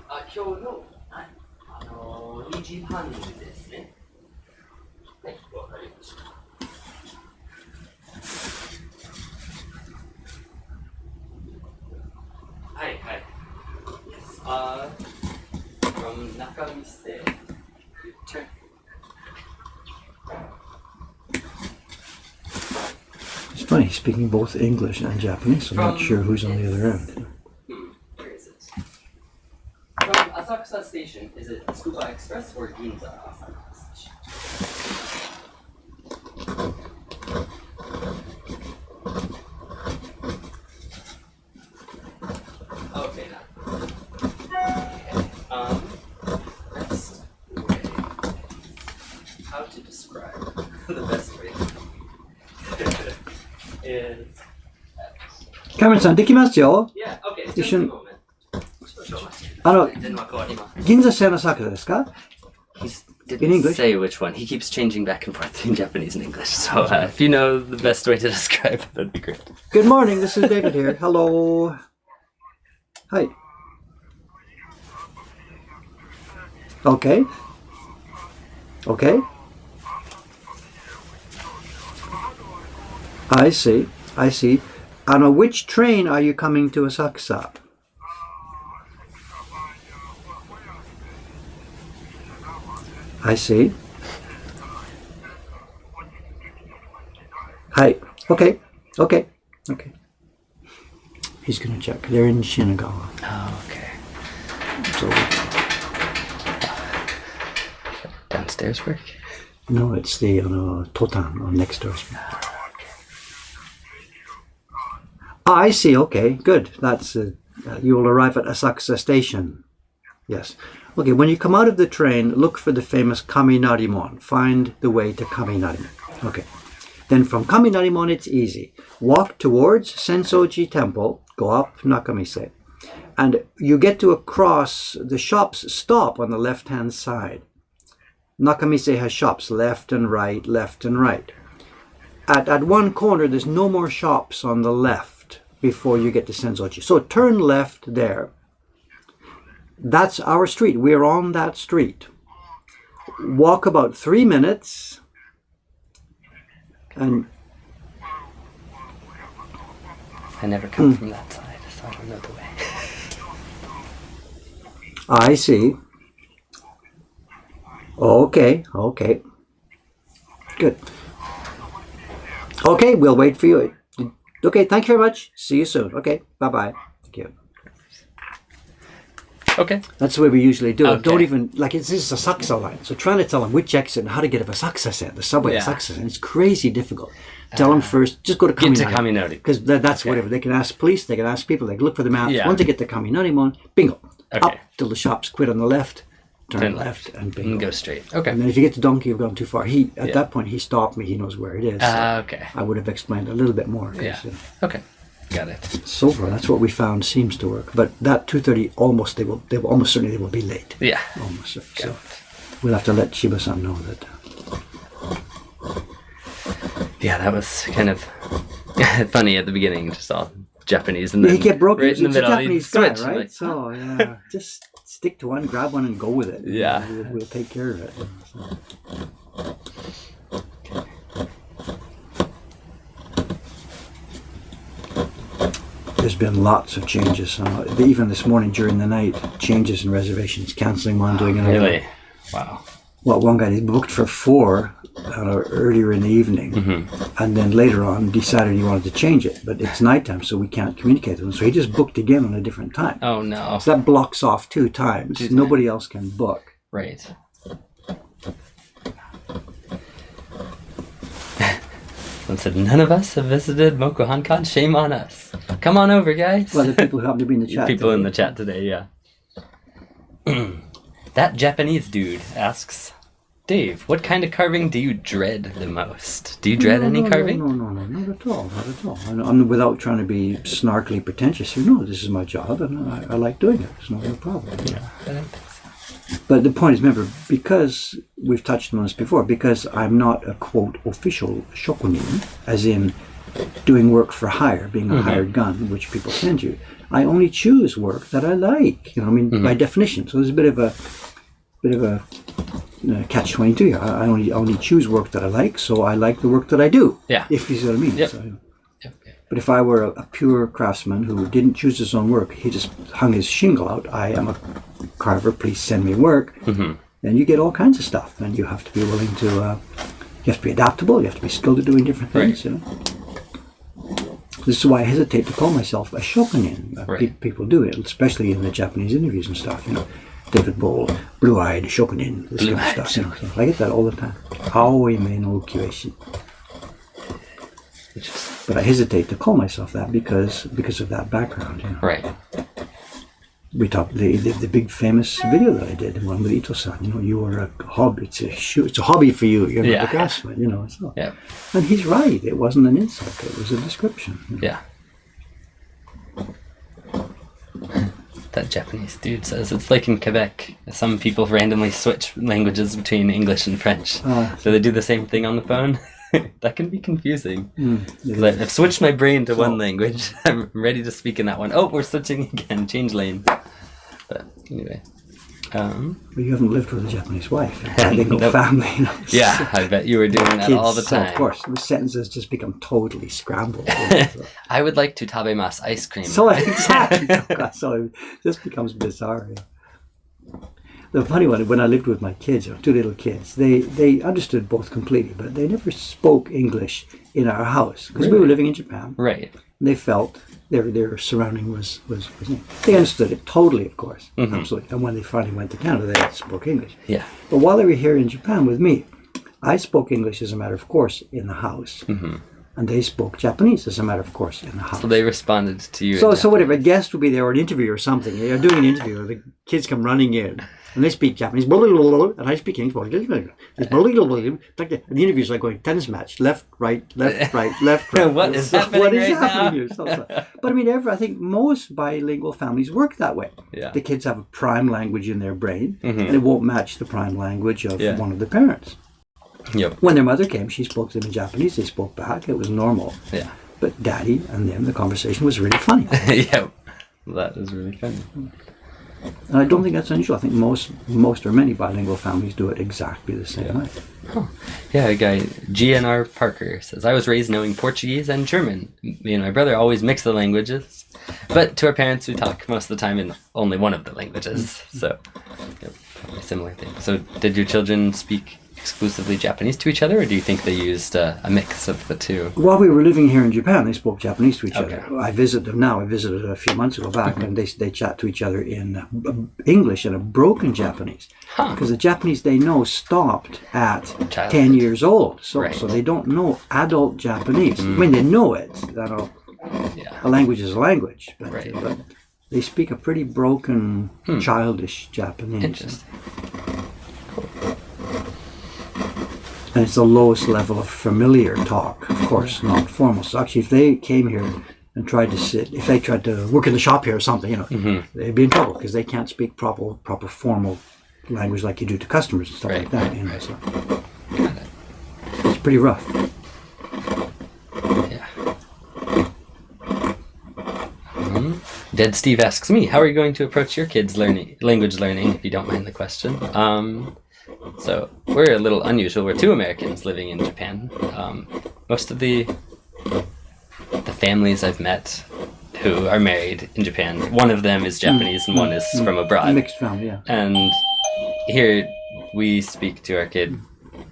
from Nakamise. Turn. It's funny, he's speaking both English and Japanese, so I'm not sure who's on the other end. Where is it? From Asakusa Station, is it Tsukuba Express or Ginza Asakusa Station? Okay, now. Best way. How to describe the best way is. Cameron-san, できますよ。 Yeah, okay, just 一緒 a に moment. 電車線の桜ですか? He In didn't English? say which one. He keeps changing back and forth in Japanese and English. So if you know the best way to describe it, that'd be great. Good morning, this is David here. Hello. Hi. Okay. Okay. I see. I see. Which train are you coming to Asakusa? I see. Hi. Okay. Okay. Okay. He's gonna check. They're in Shinagawa. Oh, okay. So Downstairs work? no, it's the Totan on next door. I see. Okay, good. That's you will arrive at Asakusa Station. Yes. Okay, when you come out of the train, look for the famous Kaminarimon. Find the way to Kaminarimon. Okay. Then from Kaminarimon, it's easy. Walk towards Sensoji Temple, go up Nakamise, and you get to across, the shops stop on the left-hand side. Nakamise has shops left and right, left and right. At one corner, there's no more shops on the left before you get to Sensoji. So turn left there. That's our street. We're on that street. Walk about 3 minutes. And I never come from that side, so I don't know the way. I see. Okay. Good. Okay, we'll wait for you. Okay, thank you very much. See you soon. Okay, bye-bye. Thank you. Okay. That's the way we usually do it. Okay. Don't even, this is a Asakusa line. So trying to tell them which exit and how to get to Asakusa, the subway Asakusa, it's crazy difficult. Tell them first, just go to Kaminari. Get to Kaminari. Because that's whatever. They can ask police, they can ask people, they can look for the maps. Yeah. Once they get to Kaminarimon, bingo. Okay. Up till the shops quit on the left, turn left, and bingo. And go straight. Okay. And then if you get to Donkey, you've gone too far. At that point, he stopped me. He knows where it is. So Okay. I would have explained a little bit more. Yeah. Okay. Got it. So far, that's what we found seems to work. But that 2:30, almost they will almost certainly they will be late. Yeah. Almost. So we'll have to let Shiba-san know that. Yeah, that was kind of funny at the beginning, just all Japanese, and then He kept broken. right in the It's a middle, Japanese he'd guy, switch, right? like, So yeah, just stick to one, grab one, and go with it. Yeah. We'll take care of it. So. There's been lots of changes. Even this morning during the night, changes in reservations, cancelling one, doing another. Really? Wow. Well, one guy booked for 4 earlier in the evening, and then later on decided he wanted to change it, but it's nighttime, so we can't communicate with him. So he just booked again on a different time. Oh no. So that blocks off 2 times. Nobody else can book. Right. Someone said, none of us have visited Mokuhankan. Shame on us. Come on over, guys. Well, the people who happen to be in the chat. People today. in the chat today, yeah. That Japanese dude asks, Dave, what kind of carving do you dread the most? Do you dread any carving? No, not at all, not at all. I'm without trying to be snarkily pretentious. No, this is my job, and I like doing it. There's no real problem. Yeah, I don't think so. But the point is, remember, because we've touched on this before, because I'm not a quote official shokunin, as in doing work for hire, being a hired gun, which people send you. I only choose work that I like. By definition. So there's a bit of a catch-22 here. I only choose work that I like, so I like the work that I do. Yeah. If you see what I mean. Yep. So, Yep. but if I were a pure craftsman who didn't choose his own work, he just hung his shingle out, I am a carver, please send me work, then you get all kinds of stuff, and you have to be willing to, you have to be adaptable, you have to be skilled at doing different things, This is why I hesitate to call myself a shokunin. People do it, especially in the Japanese interviews and stuff, David Bowl, blue-eyed shokunin, this kind of stuff. So I get that all the time. Aoi me no ukiyoshi. But I hesitate to call myself that because of that background. Right. We talked the big famous video that I did, one with Ito-san. You were a hobby. It's a hobby for you. You're not a craftsman. So. Yeah. And he's right. It wasn't an insult. It was a description. Yeah. That Japanese dude says it's like in Quebec. Some people randomly switch languages between English and French. So they do the same thing on the phone. That can be confusing. I've switched my brain to one language. I'm ready to speak in that one. Oh, we're switching again. Change lanes. But anyway. Well, you haven't lived with a Japanese wife. A single family. Yeah, I bet you were doing that all the time. So of course, the sentences just become totally scrambled. I would like to tabemasu ice cream. So exactly. So it just becomes bizarre. The funny one, when I lived with my kids, 2 little kids, they understood both completely, but they never spoke English in our house because we were living in Japan. Right. They felt their surrounding was they understood it totally, of course, absolutely. And when they finally went to Canada, they spoke English. Yeah. But while they were here in Japan with me, I spoke English as a matter of course in the house. and they spoke Japanese, as a matter of course, in the house. So they responded to you. So whatever, a guest would be there or an interview or something. You're doing an interview, the kids come running in, and they speak Japanese, and I speak English. And the interview's like going tennis match, left, right, left, right, left, right. What is happening here? But I mean, I think most bilingual families work that way. Yeah. The kids have a prime language in their brain, Mm-hmm. and it won't match the prime language of one of the parents. Yep. When their mother came, she spoke to them in Japanese. They spoke back. It was normal. Yeah. But Daddy and them, the conversation was really funny. Yep. That is really funny. And I don't think that's unusual. I think most or many bilingual families do it exactly the same way. Huh. Yeah, a guy, GNR Parker, says, I was raised knowing Portuguese and German. Me and my brother always mix the languages. But to our parents, we talk most of the time in only one of the languages. So, yep, probably a similar thing. So, did your children speak exclusively Japanese to each other, or do you think they used a mix of the two? While we were living here in Japan, they spoke Japanese to each Okay. other. I visit them now. I visited a few months ago back, and they chat to each other in English and a broken Japanese. Because the Japanese they know stopped at Childhood. 10 years old. So Right. so they don't know adult Japanese. I mean, they know it. Yeah. A language is a language. But, Right. but they speak a pretty broken, childish Japanese. Interesting. And it's the lowest level of familiar talk, of course, not formal. So actually, if they came here and tried to work in the shop here or something, they'd be in trouble because they can't speak proper formal language like you do to customers and stuff like that. Right. So it's pretty rough. Yeah. Dead Steve asks me, how are you going to approach your kids' language learning, if you don't mind the question? So we're a little unusual. We're two Americans living in Japan. Most of the families I've met who are married in Japan, one of them is Japanese and one is from abroad. Mixed family, yeah. And here we speak to our kid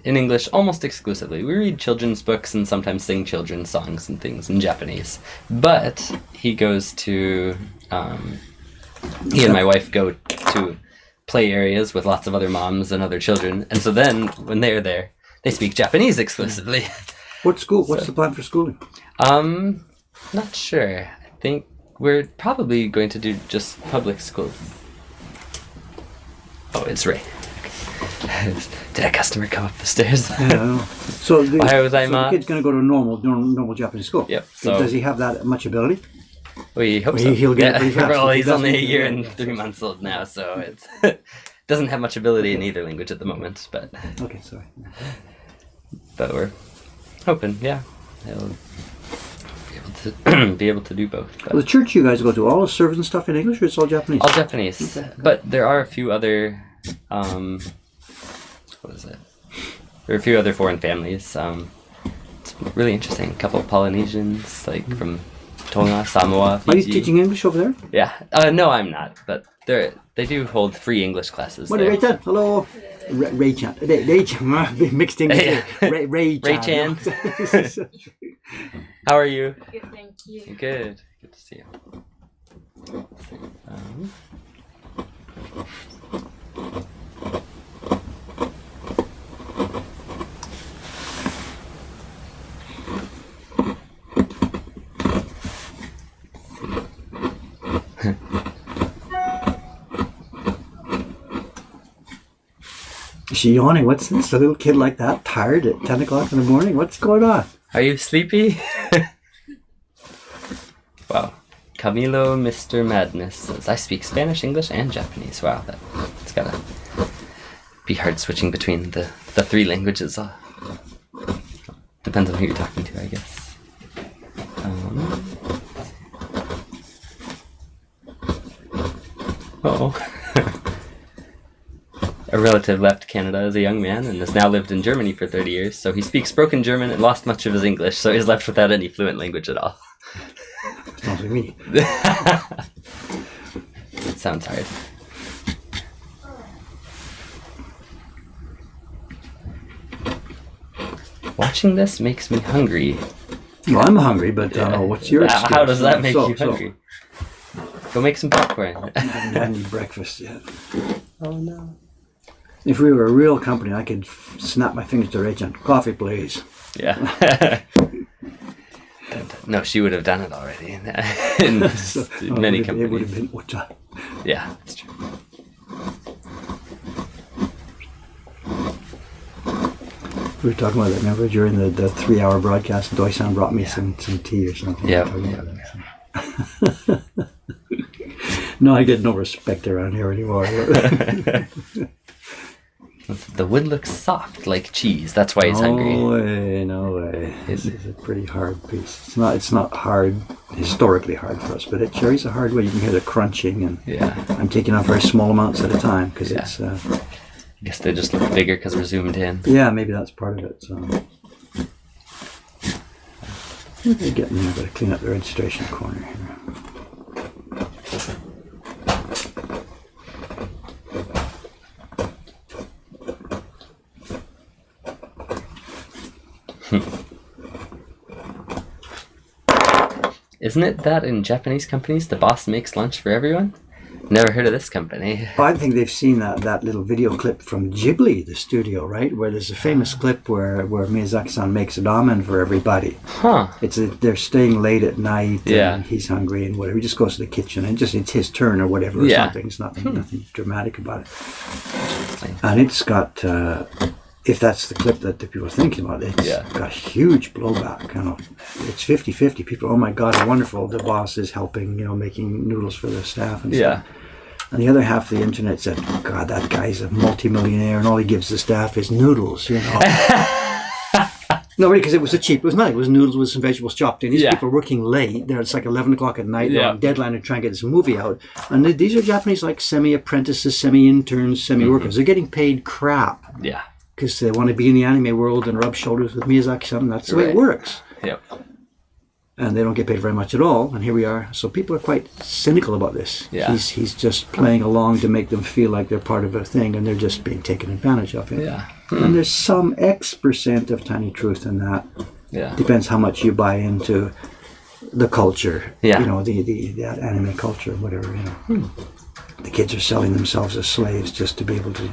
in English almost exclusively. We read children's books and sometimes sing children's songs and things in Japanese. But he goes to... he and my wife go to play areas with lots of other moms and other children, and so then when they're there, they speak Japanese exclusively. What school? What's the plan for schooling? Not sure. I think we're probably going to do just public school. Oh, it's Ray. Did a customer come up the stairs? Yeah. So the kid's going to go to a normal Japanese school. Yep. So does he have that much ability? We hope so. He'll get it pretty fast. Well, he's only a Doesn't- year and 3 months old now, so it doesn't have much ability in either language at the moment. But Okay, sorry. we're hoping, yeah, he'll be able to do both. But Well, the church you guys go to, all the service and stuff in English, or it's all Japanese? all Japanese, but there are a few other what is it? There are a few other foreign families. It's really interesting. A couple of Polynesians, like from Tonga, Samoa, Are you Fiji. teaching English over there? Yeah. No, I'm not. But they do hold free English classes. What, there. Ray-chan? Hello. Ray-chan. Ray-chan. Mixed English. Yeah. Ray-chan. Ray-chan. How are you? Good, thank you. Good. Good to see you. Let's see. Is she yawning? What's this? A little kid like that, tired at 10 o'clock in the morning? What's going on? Are you sleepy? Wow. Camilo Mr. Madness says, I speak Spanish, English, and Japanese. Wow, it's gotta be hard switching between the three languages. Depends on who you're talking to, I guess. Oh. A relative left Canada as a young man and has now lived in Germany for 30 years, so he speaks broken German and lost much of his English, so he's left without any fluent language at all. Sounds like me. It sounds hard. Watching this makes me hungry. Well, I'm hungry, but what's your excuse? How does that make you hungry? Go make some popcorn. I haven't had any breakfast yet. Oh no. If we were a real company, I could snap my fingers to Rachel. Coffee, please. Yeah. No, she would have done it already in many It would companies. have been Uta. Yeah, that's true. We were talking about that, remember, during the 3-hour broadcast, Doysan brought me some tea or something. Yeah. No, I get no respect around here anymore. The wood looks soft like cheese. That's why he's hungry. No way. This is a pretty hard piece. It's not hard, historically hard for us, but it cherries a hard way. You can hear the crunching, and I'm taking off very small amounts at a time because it's... I guess they just look bigger because we're zoomed in. Yeah, maybe that's part of it. So they're getting there. I've got to clean up the registration corner here. Isn't it that in Japanese companies the boss makes lunch for everyone? Never heard of this company. I think they've seen that little video clip from Ghibli, the studio, right? Where there's a famous clip where Miyazaki-san makes ramen for everybody. Huh. They're staying late at night, Yeah. and he's hungry and whatever. He just goes to the kitchen and it's his turn or whatever or Yeah. something. It's nothing dramatic about it. And it's got, if that's the clip that the people are thinking about, it's got huge blowback. It's 50-50. People, oh my God, wonderful. The boss is helping, making noodles for the staff and stuff. And the other half of the internet said, God, that guy's a multimillionaire and all he gives the staff is noodles, No, really, because it was cheap. It was nothing. It was noodles with some vegetables chopped in. These people are working late. It's like 11 o'clock at night. They're on deadline to try and get this movie out. And these are Japanese, like semi-apprentices, semi-interns, semi-workers. They're getting paid crap. Yeah. Because they want to be in the anime world and rub shoulders with Miyazaki-san. That's the way it works. Yep. And they don't get paid very much at all. And here we are. So people are quite cynical about this. Yeah. He's just playing along to make them feel like they're part of a thing, and they're just being taken advantage of. Yeah. And there's some X% of tiny truth in that. Yeah. Depends how much you buy into the culture. Yeah. The anime culture, whatever. The kids are selling themselves as slaves just to be able to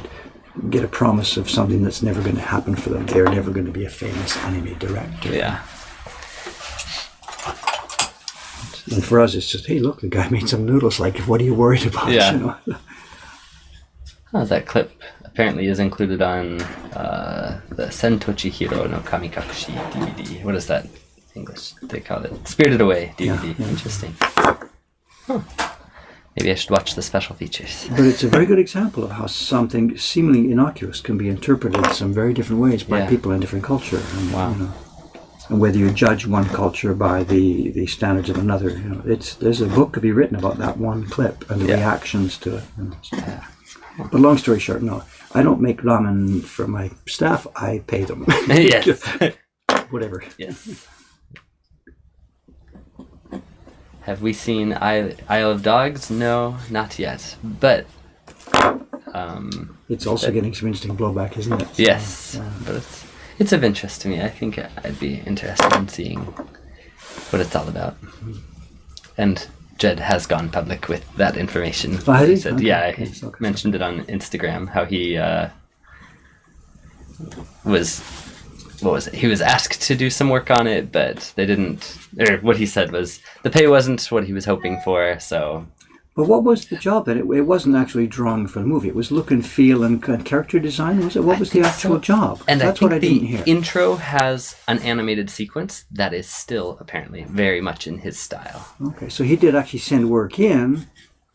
get a promise of something that's never going to happen for them. They're never going to be a famous anime director. Yeah. And for us, it's just, hey, look, the guy made some noodles. Like, what are you worried about? Yeah. That clip apparently is included on the Sentochi Hiro no Kamikakushi DVD. What is that in English? They call it Spirited Away DVD. Yeah. Interesting. Huh. Maybe I should watch the special features. But it's a very good example of how something seemingly innocuous can be interpreted in some very different ways by people in different culture. And, Wow. And whether you judge one culture by the standards of another, there's a book to be written about that one clip and the reactions to it. But long story short, no, I don't make ramen for my staff. I pay them. Yes. Whatever. Yes. Have we seen Isle of Dogs? No, not yet. But it's also getting some interesting blowback, isn't it? Yes, but it's of interest to me. I think I'd be interested in seeing what it's all about. And Jed has gone public with that information. Oh, has he? Said, Okay. yeah, Okay, he so- mentioned it on Instagram, how he was... What was it? He was asked to do some work on it, but they didn't... Or what he said was, the pay wasn't what he was hoping for, so... But what was the job then? It wasn't actually drawing for the movie. It was look and feel and character design, was it? What was the actual job? And That's I think what I didn't hear. the intro has an animated sequence that is still apparently very much in his style. Okay, so he did actually send work in,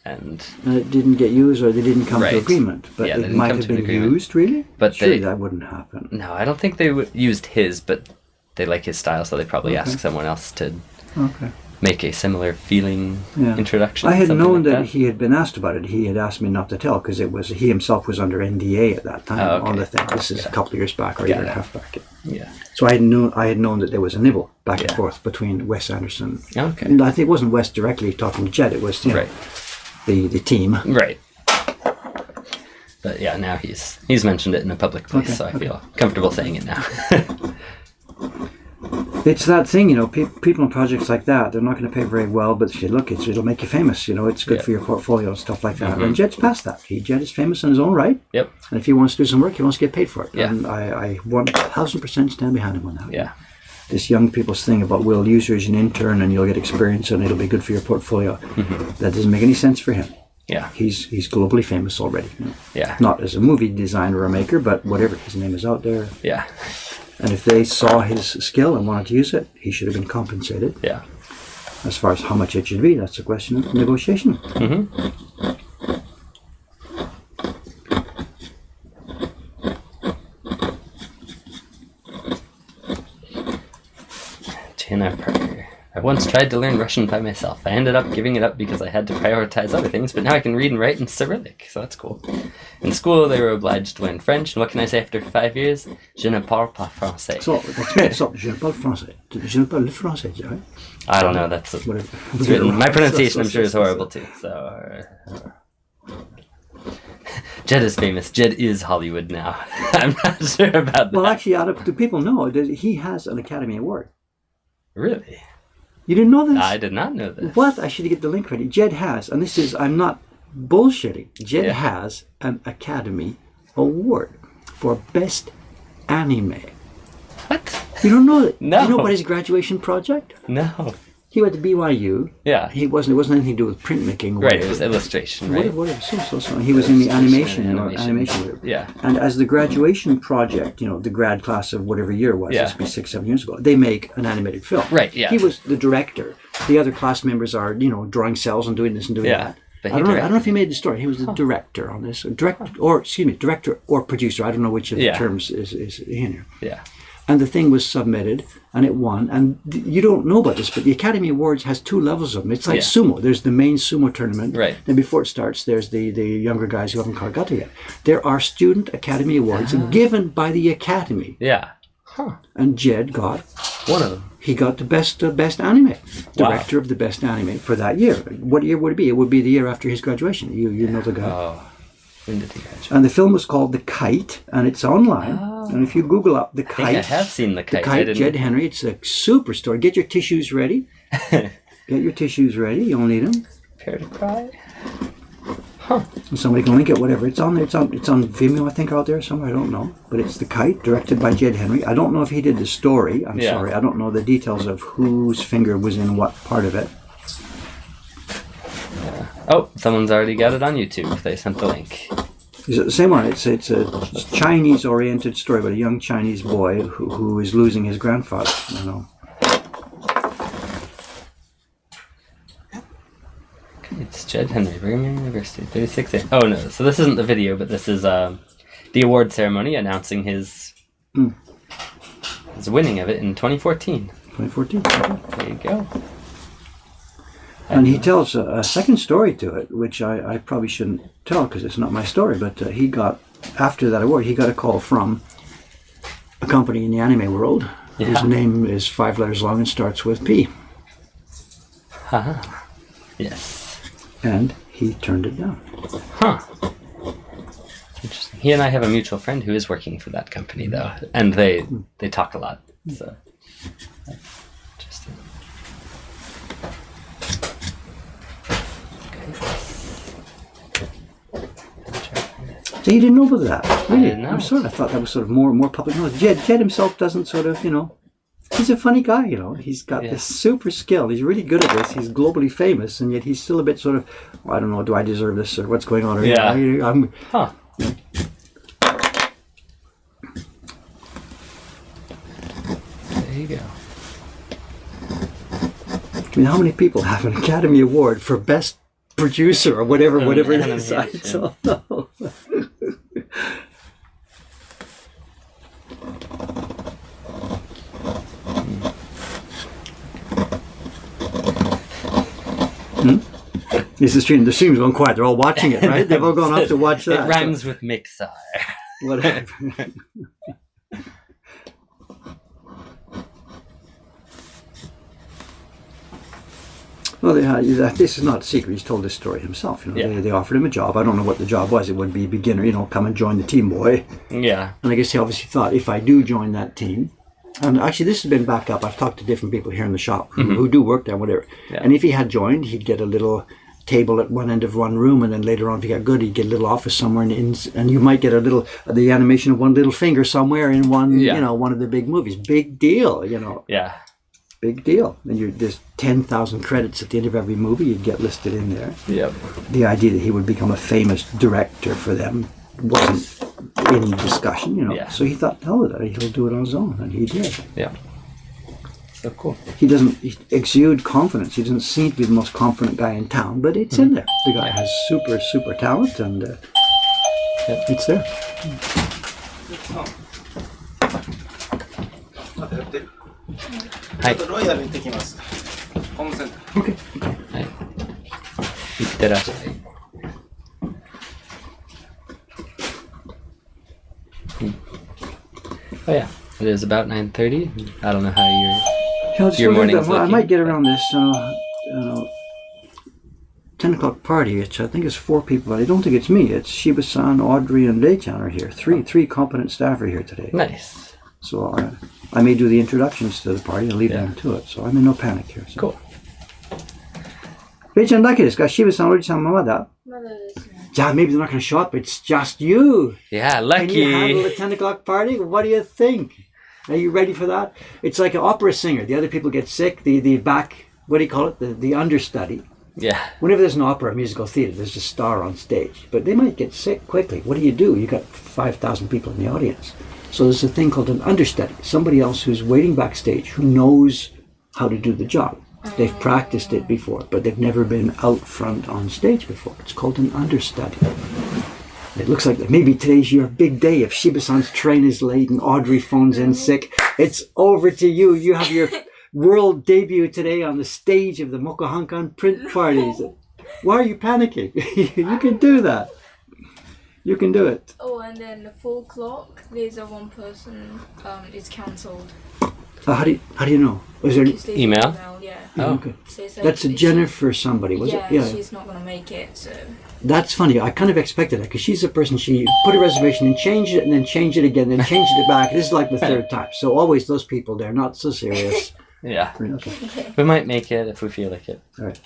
And it didn't get used, or they didn't come to Right. agreement. But Yeah, they it didn't might come have to an been agreement. used, really? But Surely they- that wouldn't happen. no, I don't think they used his, but they like his style, so they probably asked someone else to Okay. make a similar feeling Yeah. introduction. I had something known like that he had been asked about it. He had asked me not to tell because he himself was under NDA at that time Oh, okay. on the thing. This is a couple of years back or a year and a half back. Yeah. So I had known that there was a nibble back and forth between Wes Anderson. Okay. And I think it wasn't Wes directly talking to Jed. It was Right. the team. Right. But yeah, now he's mentioned it in a public place, so I feel comfortable saying it now. It's that thing, people in projects like that, they're not going to pay very well, but they say, look, it'll make you famous, it's good for your portfolio and stuff like that. And Jed's past that. Jed is famous in his own right. Yep. And if he wants to do some work, he wants to get paid for it. Yeah. And I 1000% stand behind him on that. Yeah. this young people's thing about we'll use you as an intern and you'll get experience and it'll be good for your portfolio. That doesn't make any sense for him. Yeah. He's globally famous already. Yeah. Not as a movie designer or maker, but whatever, his name is out there. Yeah. And if they saw his skill and wanted to use it, he should have been compensated. Yeah. As far as how much it should be, that's a question of negotiation. I once tried to learn Russian by myself. I ended up giving it up because I had to prioritize other things, but now I can read and write in Cyrillic, so that's cool. In school, they were obliged to learn French, and what can I say after 5 years? Je ne parle pas français. So, je ne parle français. Je ne parle français, right? I don't know, that's it's written. My pronunciation, I'm sure, is horrible too, so... Jed is famous. Jed is Hollywood now. I'm not sure about that. Well, actually, do people know he has an Academy Award? Really? You didn't know this? I did not know this. What? I should get the link ready. Jed has, and this is, I'm not bullshitting, Jed has an Academy Award for Best Anime. What? You don't know that? No. You know about his graduation project? No. He went to BYU. Yeah. It wasn't anything to do with printmaking. Right, it was illustration, right? So he was in the animation group. Yeah. And as the graduation project, the grad class of whatever year it was, this would be 6-7 years ago, they make an animated film. Right, yeah. He was the director. The other class members are, drawing cells and doing this and doing that. But I don't know if he made the story. He was the director on this. Director or producer. I don't know which of the terms is in here. Yeah. And the thing was submitted, and it won. And you don't know about this, but the Academy Awards has 2 levels of them. It's like sumo. There's the main sumo tournament. Right. Then before it starts, there's the younger guys who haven't got to yet. There are Student Academy Awards given by the Academy. Yeah. Huh. And Jed got one of them. He got the best anime. Director of the best anime for that year. What year would it be? It would be the year after his graduation. You know the guy. Oh. When did he graduate? And the film was called The Kite, and it's online. Oh. And if you Google up The Kite... I think I have seen The Kite. The Kite, Jed Henry. It's a super story. Get your tissues ready. Get your tissues ready. You'll need them. Prepare to cry. Huh. And somebody can link it, whatever. It's on Vimeo, I think, out there somewhere. I don't know. But it's The Kite, directed by Jed Henry. I don't know if he did the story. I'm sorry. I don't know the details of whose finger was in what part of it. Oh, someone's already got it on YouTube. They sent the link. Is it the same one? It's a Chinese-oriented story about a young Chinese boy who is losing his grandfather. I don't know. It's Jed Henry, Brigham Young University, 36. Oh no, so this isn't the video, but this is the award ceremony announcing his winning of it in 2014. 2014. There you go. And he tells a second story to it, which I probably shouldn't tell because it's not my story, but he got, after that award, he got a call from a company in the anime world whose name is 5 letters long and starts with P. Yes. And he turned it down. Huh. Interesting. He and I have a mutual friend who is working for that company, though, and they talk a lot, so interesting. So you didn't know about that? Really? I thought that was sort of more public knowledge. Jed himself doesn't sort of, he's a funny guy, He's got this super skill. He's really good at this. He's globally famous, and yet he's still a bit sort of, I don't know, do I deserve this, or what's going on? Or, Huh. There you go. I mean, how many people have an Academy Award for Best Producer or whatever it is? I don't know. The stream's gone quiet. They're all watching it, right? They've all gone off to watch that. It rhymes with Mixar. Whatever. Well, this is not a secret. He's told this story himself. They offered him a job. I don't know what the job was. It would be a beginner. Come and join the team, boy. Yeah. And I guess he obviously thought, if I do join that team, and actually this has been backed up. I've talked to different people here in the shop who do work there, whatever. Yeah. And if he had joined, he'd get a little table at one end of one room, and then later on, if you got good, you get a little office somewhere, and you might get the animation of one little finger somewhere in one, one of the big movies. Big deal, Yeah. Big deal. And there's 10,000 credits at the end of every movie. You'd get listed in there. Yep. The idea that he would become a famous director for them wasn't any discussion, Yeah. So he thought, hell with it, he'll do it on his own, and he did. Yeah. So cool. He doesn't exude confidence. He doesn't seem to be the most confident guy in town, but it's in there. The guy has super, super talent, and it's there. はい。ロイヤル行ってきます。ホームセンター。Okay. はい。いってらっしゃい。Oh yeah, it is about 9:30. I don't know how your morning's I looking. might get around this 10 o'clock party, which I think is 4 people, but I don't think it's me. It's Shiba-san, Audrey, and Lei-chan are here. Three competent staff are here today. Nice. So I may do the introductions to the party. I'll leave them to it. So I'm in no panic here. So. Cool. Lei-chan, だけですか? Shiba-san, Audrey-san, まだ? まだですね。 Maybe they're not going to show up. It's just you. Yeah, Can you handle lucky. the 10 o'clock party? What do you think? Are you ready for that? It's like an opera singer. The other people get sick. The back, what do you call it? The understudy. Yeah. Whenever there's an opera, a musical theater, there's a star on stage. But they might get sick quickly. What do? You got 5,000 people in the audience. So there's a thing called an understudy. Somebody else who's waiting backstage who knows how to do the job. They've practiced it before, but they've never been out front on stage before. It's called an understudy. It looks like maybe today's your big day. If Shiba-san's train is late and Audrey phones in sick, it's over to you. You have your world debut today on the stage of the Mokuhankan print parties. Why are you panicking? You can do that. You can do it. Oh, and then the 4 o'clock, there's a one person is cancelled. How do you know? Is there? Email? Yeah. Oh. Okay. So it's like That's a she- Jennifer somebody, was yeah, it? Yeah. she's not gonna make it. So That's funny. I kind of expected that because she's a person, she put a reservation and changed it and then changed it again, then changed it back. This is like the 3rd time. So always those people, they're not so serious. Yeah. Okay. We might make it if we feel like it. All right.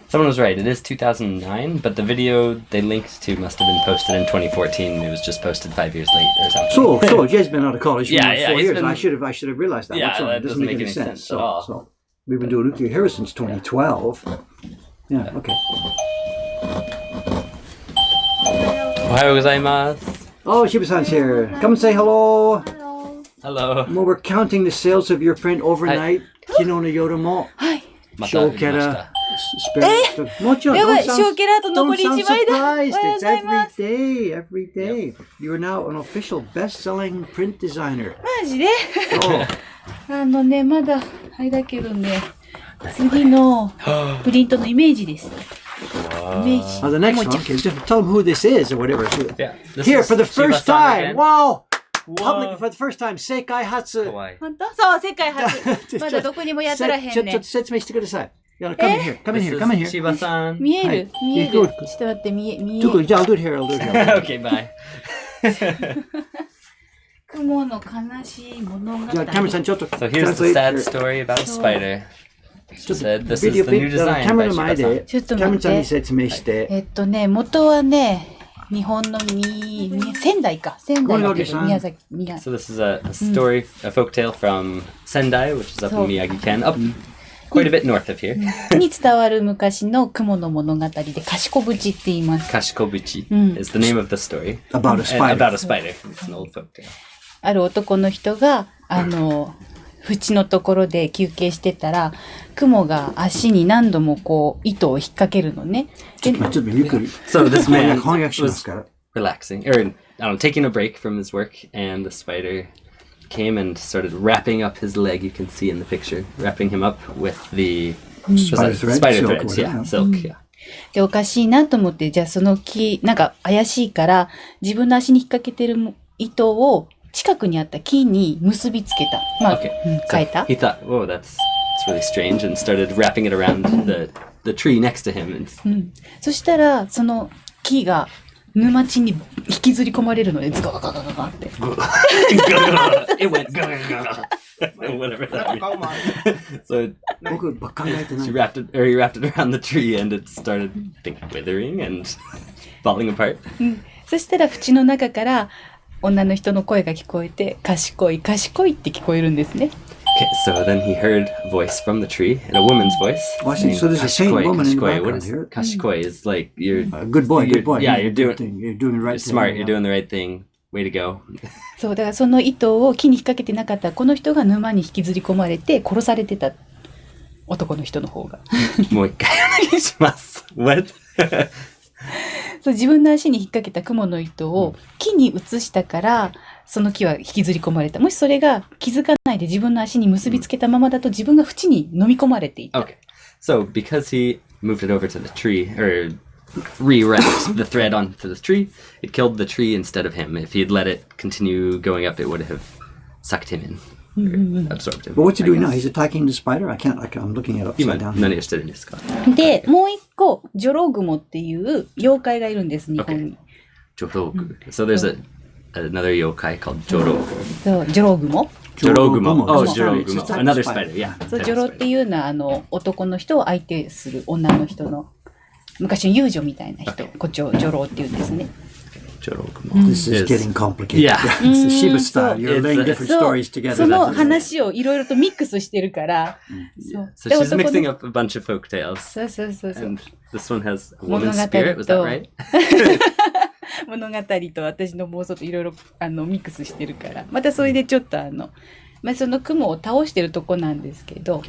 Someone was right. It is 2009, but the video they linked to must have been posted in 2014. It was just posted 5 years late or something. So Jay's been out of college for Yeah, about 4 he's years. been- I should have realized that. Yeah, What's wrong? that It doesn't make any sense at all. So we've been doing nuclear here since 2012. Yeah, okay. Ohayou gozaimasu. Oh, Shiba-san's here. Come and say hello. hello. Hello. Well, we're counting the sales of your print overnight. Kino no yoru mo. はい。 Show また見ました spare. もちろん、やばい、 don't sound- ショーケラート Don't 残り sound 1枚だ。おは surprised. ようご It's ざいます every day. You are now an official best-selling print designer. マジで Oh, まだ、あれだけどね、次のプリントのイメージです。イメージ。 the next one. Okay, just tell them who this is or whatever. Yeah. This Here is for the first Shiba-san time. again. Wow. Whoa. Public for the first time. Seikai Hatsu. 怖い。本当そう、世界初。まだどこにもやってらへんちょっねと説明してください。Come in here. Come in This here. is Come in here. Shiba-san. 見える、はい見える。ち Good. ょっと待って、見え。 Yeah, I'll do it here. I'll do it here. Okay, bye. 雲の悲しい物語。じゃあ、キャメルさんちょっと So here's the sad story about a spider. She said this is the new キャ design メ by ラの前 Shiba-san. で、ちょっとキャメルさんに待って。説明して。元はね、日本の仙台か。仙台だけど、宮崎、So this is a story, a folk tale from Sendai, which is up in Miyagi-ken, up quite a bit north of here. に伝わる昔の雲の物語で、賢淵って言います。 Kashikobuchi is the name of the story. About a And spider. about a spider. It's an old folk tale. ある男の人が、縁のところで休憩してたら、雲が足に何度もこう、糸を引っ掛けるのね。で、ちょっとゆっくり。 So this man 翻訳します was から。 relaxing, or I don't know, taking a break from his work, and the spider came and started wrapping up his leg. You can see in the picture, wrapping him up with the Spider thread? spider Silk threads, or yeah, whatever. silk, yeah. で、おかしいなと思って、じゃあその木、なんか怪しいから、自分の足に引っ掛けてる糸を近くにあった木に結びつけた。まあ、 Okay. 変えた He thought, whoa, that's really strange, and started wrapping it around the tree next to him. And そしたら、その木が沼地に引きずり込まれるので、ズガガガガガガって。It went whatever that means. So 僕ばっか考えてない he wrapped it around the tree and it started withering and falling apart. そしたら縁の中から女の人の声が聞こえて、賢い賢いって聞こえるんですね。Okay, so then he heard a voice from the tree, and a woman's voice. Well, I see. So there's a faint "Kashikoi, woman in the kashikoi." What background is here. kashikoi? Is like you're Good boy, good boy. Yeah, you're Good doing thing. You're doing the right you're thing. smart. You're doing the right thing. Way to go. そうだからその糸を木に引っ掛けてなかったこの人が沼に引きずり込まれて殺されてた男の人の方がもう一回お願いします。What? そう自分の足に引っ掛けた蜘蛛の糸を木に移したからその木は引きずり込まれた。もしそれが気づかないで自分の足に結びつけたままだと自分が縁に飲み込まれていた。Okay. So because he moved it over to the tree or re-wrapped the thread onto the tree, it killed the tree instead of him. If he had let it continue going up, it would have sucked him in. Or absorbed him. But what's he I doing now? guess. He's attacking the spider? I'm looking at it 今 upside down. 何をしてるんですか？で、もう一個、ジョログモっていう妖怪がいるんです、日本に。ジョログ。So there's another yokai called ジョログ。そう、ジョログモ。ジョログモ。Oh, ジョログモ。 ジョログモ。Another spider, yeah. そう、ジョロっていうのは、男の人を相手する女の人の、昔の遊女みたいな人、こっちをジョロっていうんですね。ジョログモ。This is getting complicated. Yeah. It's the Shiba style. You're It's laying a- different そう stories together. その話をいろいろとミックスしてるから。So で she's 男の mixing up a bunch of folk tales. そうそうそうそう。 And this one has a 物 woman's 語 spirit, was that と right? 物語と私の妄想といろいろミックスしてるからまたそれでちょっとまあ、その雲を倒してるとこなんですけど、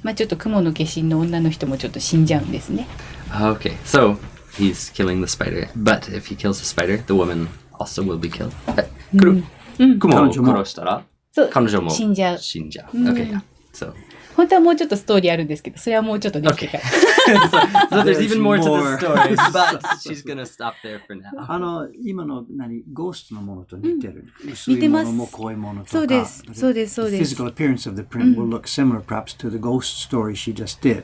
まあ、ちょっと雲の化身の女の人もちょっと死んじゃうんですね。Okay, so he's killing the spider, but if he kills the spider, the woman also will be killed. 雲を殺したらそう彼女も死んじゃう。死んじゃう。Okay, yeah. So 本当はもうちょっとストーリーあるんですけどそれはもうちょっとできてから。so there's even more to more. the story, but she's gonna stop there for now. 今のゴーストのものと似てる。似てます。薄いものも濃いものとか。そうです。そうです。そう The です。 physical appearance of the print will look similar perhaps to the ghost story she just did.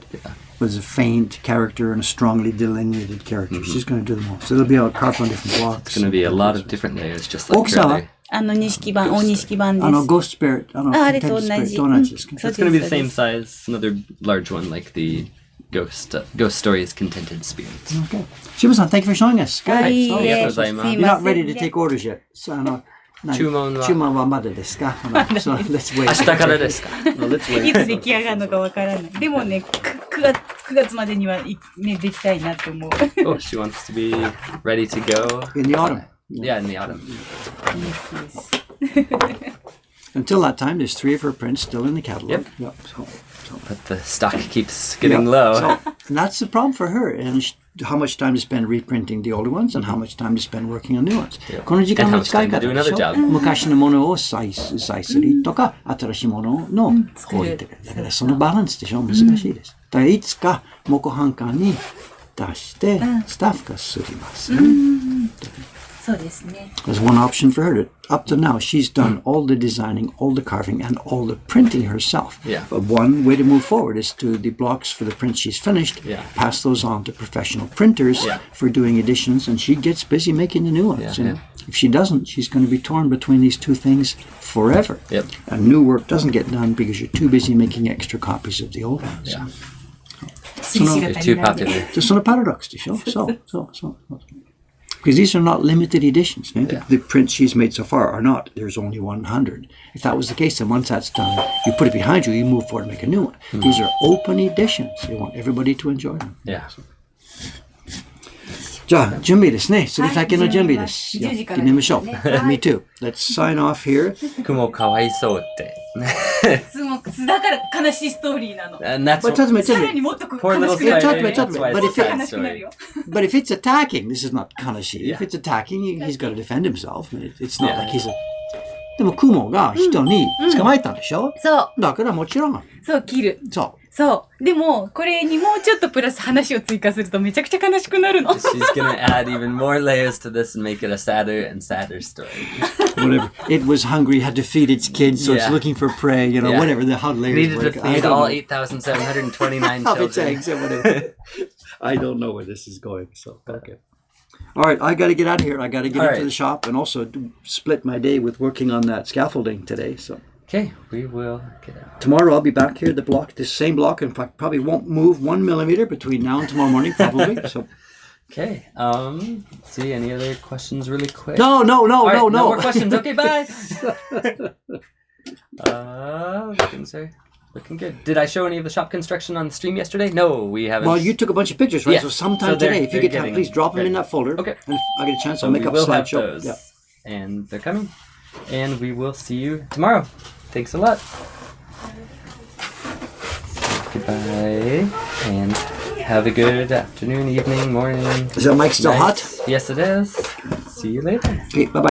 Was a faint character and a strongly delineated character. She's going to do them all. So they'll be all carved on different blocks. It's gonna be a lot of different layers, just like 大きさ her は other. 錦版、大錦版です。ゴーストスピリット、あれと同じ。 contempt spirit と同じですか？そう It's です gonna be the そうで same す size, another large one like the ghost stories contented spirits. Okay. Shiba-san, thank you for showing us. は Good. い、ありがとうございます すい You're ま not せん ready to take orders yet. So, 注文は注文はまだですか？So, let's wait. 明日からですか？ No, let's wait. いつ出来上がるのかわからない。でもね、9月までにはね、できたいなと思う。Oh, she wants to be ready to go. In the autumn. Yeah, in the autumn. Until that time, there's 3 of her prints still in the catalog. Yep. Yep. So, But the stock keeps getting yeah. low. So, and that's the problem for her. And how much time to spend reprinting the older ones and how much time to spend working on new ones. この時間の使い方でしょ。 And how much time to do another job. 昔のものを再するとか、新しいものの置いてくる。だからそのバランスでしょ。難しいです。だからいつかMokuhankanに出してスタッフがすりますね。そうですね。There's one option for her. Up to now, she's done all the designing, all the carving, and all the printing herself. Yeah. But one way to move forward is to the blocks for the prints she's finished, Yeah. pass those on to professional printers Yeah. for doing editions, and she gets busy making the new ones. Yeah, And if she doesn't, she's going to be torn between these two things forever. Yep. And new work doesn't get done because you're too busy making extra copies of the old ones. Yeah. 推詞が They're 足 too りないんで。 popular. でそのパラドックスでしょ？そう。Because these are not limited editions. Yeah. The prints she's made so far are not. There's only 100. If that was the case, then once that's done, you put it behind you, you move forward and make a new one. These are open editions. You want everybody to enjoy them. Yeah. じゃあ、準備ですね。釣り先の準備です。はいやってみましょう。Me too. Let's sign off here. 雲かわいそうって。すごくだから悲しいストーリーなの。 And that's But ちょっと待って、さらにもっと悲しく Poor な little る。 spider. ちょっと待って、 That's why But it's if it- a sad 悲しくなる story. よ。 But if it's attacking, this is not kanashi. Yeah. If it's attacking, he's got to defend himself. It's not Yeah. like he's a... でも、クモが人に捕まえたんでしょ？そう、だからもちろん。そう、切る。そう。そう。でも、これにもうちょっとプラス話を追加するとめちゃくちゃ悲しくなるの。 She's gonna add even more layers to this and make it a sadder and sadder story. Whatever. It was hungry, had to feed its kids, so it's Yeah. looking for prey, Yeah. whatever, how layers Needed work. to I feed don't all know. 8,729 Of its children. eggs and whatever. I don't know where this is going, so, okay. All right, I got to get out of here. I got to get All into right. the shop and also split my day with working on that scaffolding today. So Okay, we will get out. tomorrow I'll be back here at the block, this same block. In fact, probably won't move 1 millimeter between now and tomorrow morning, probably. So Okay. See any other questions really quick? no. All right, no more questions. Okay, bye. Looking good. Did I show any of the shop construction on the stream yesterday? No, we haven't. Well, you took a bunch of pictures, right? Yeah. So sometime So they're- today, if you they're get time, getting please drop them in ready. that folder. Okay. And if I get a chance, So I'll make we up a will have slideshow. those. Yeah. And they're coming. And we will see you tomorrow. Thanks a lot. Goodbye. And have a good afternoon, evening, morning. Is that mic still night. hot? Yes, it is. See you later. Okay, bye-bye.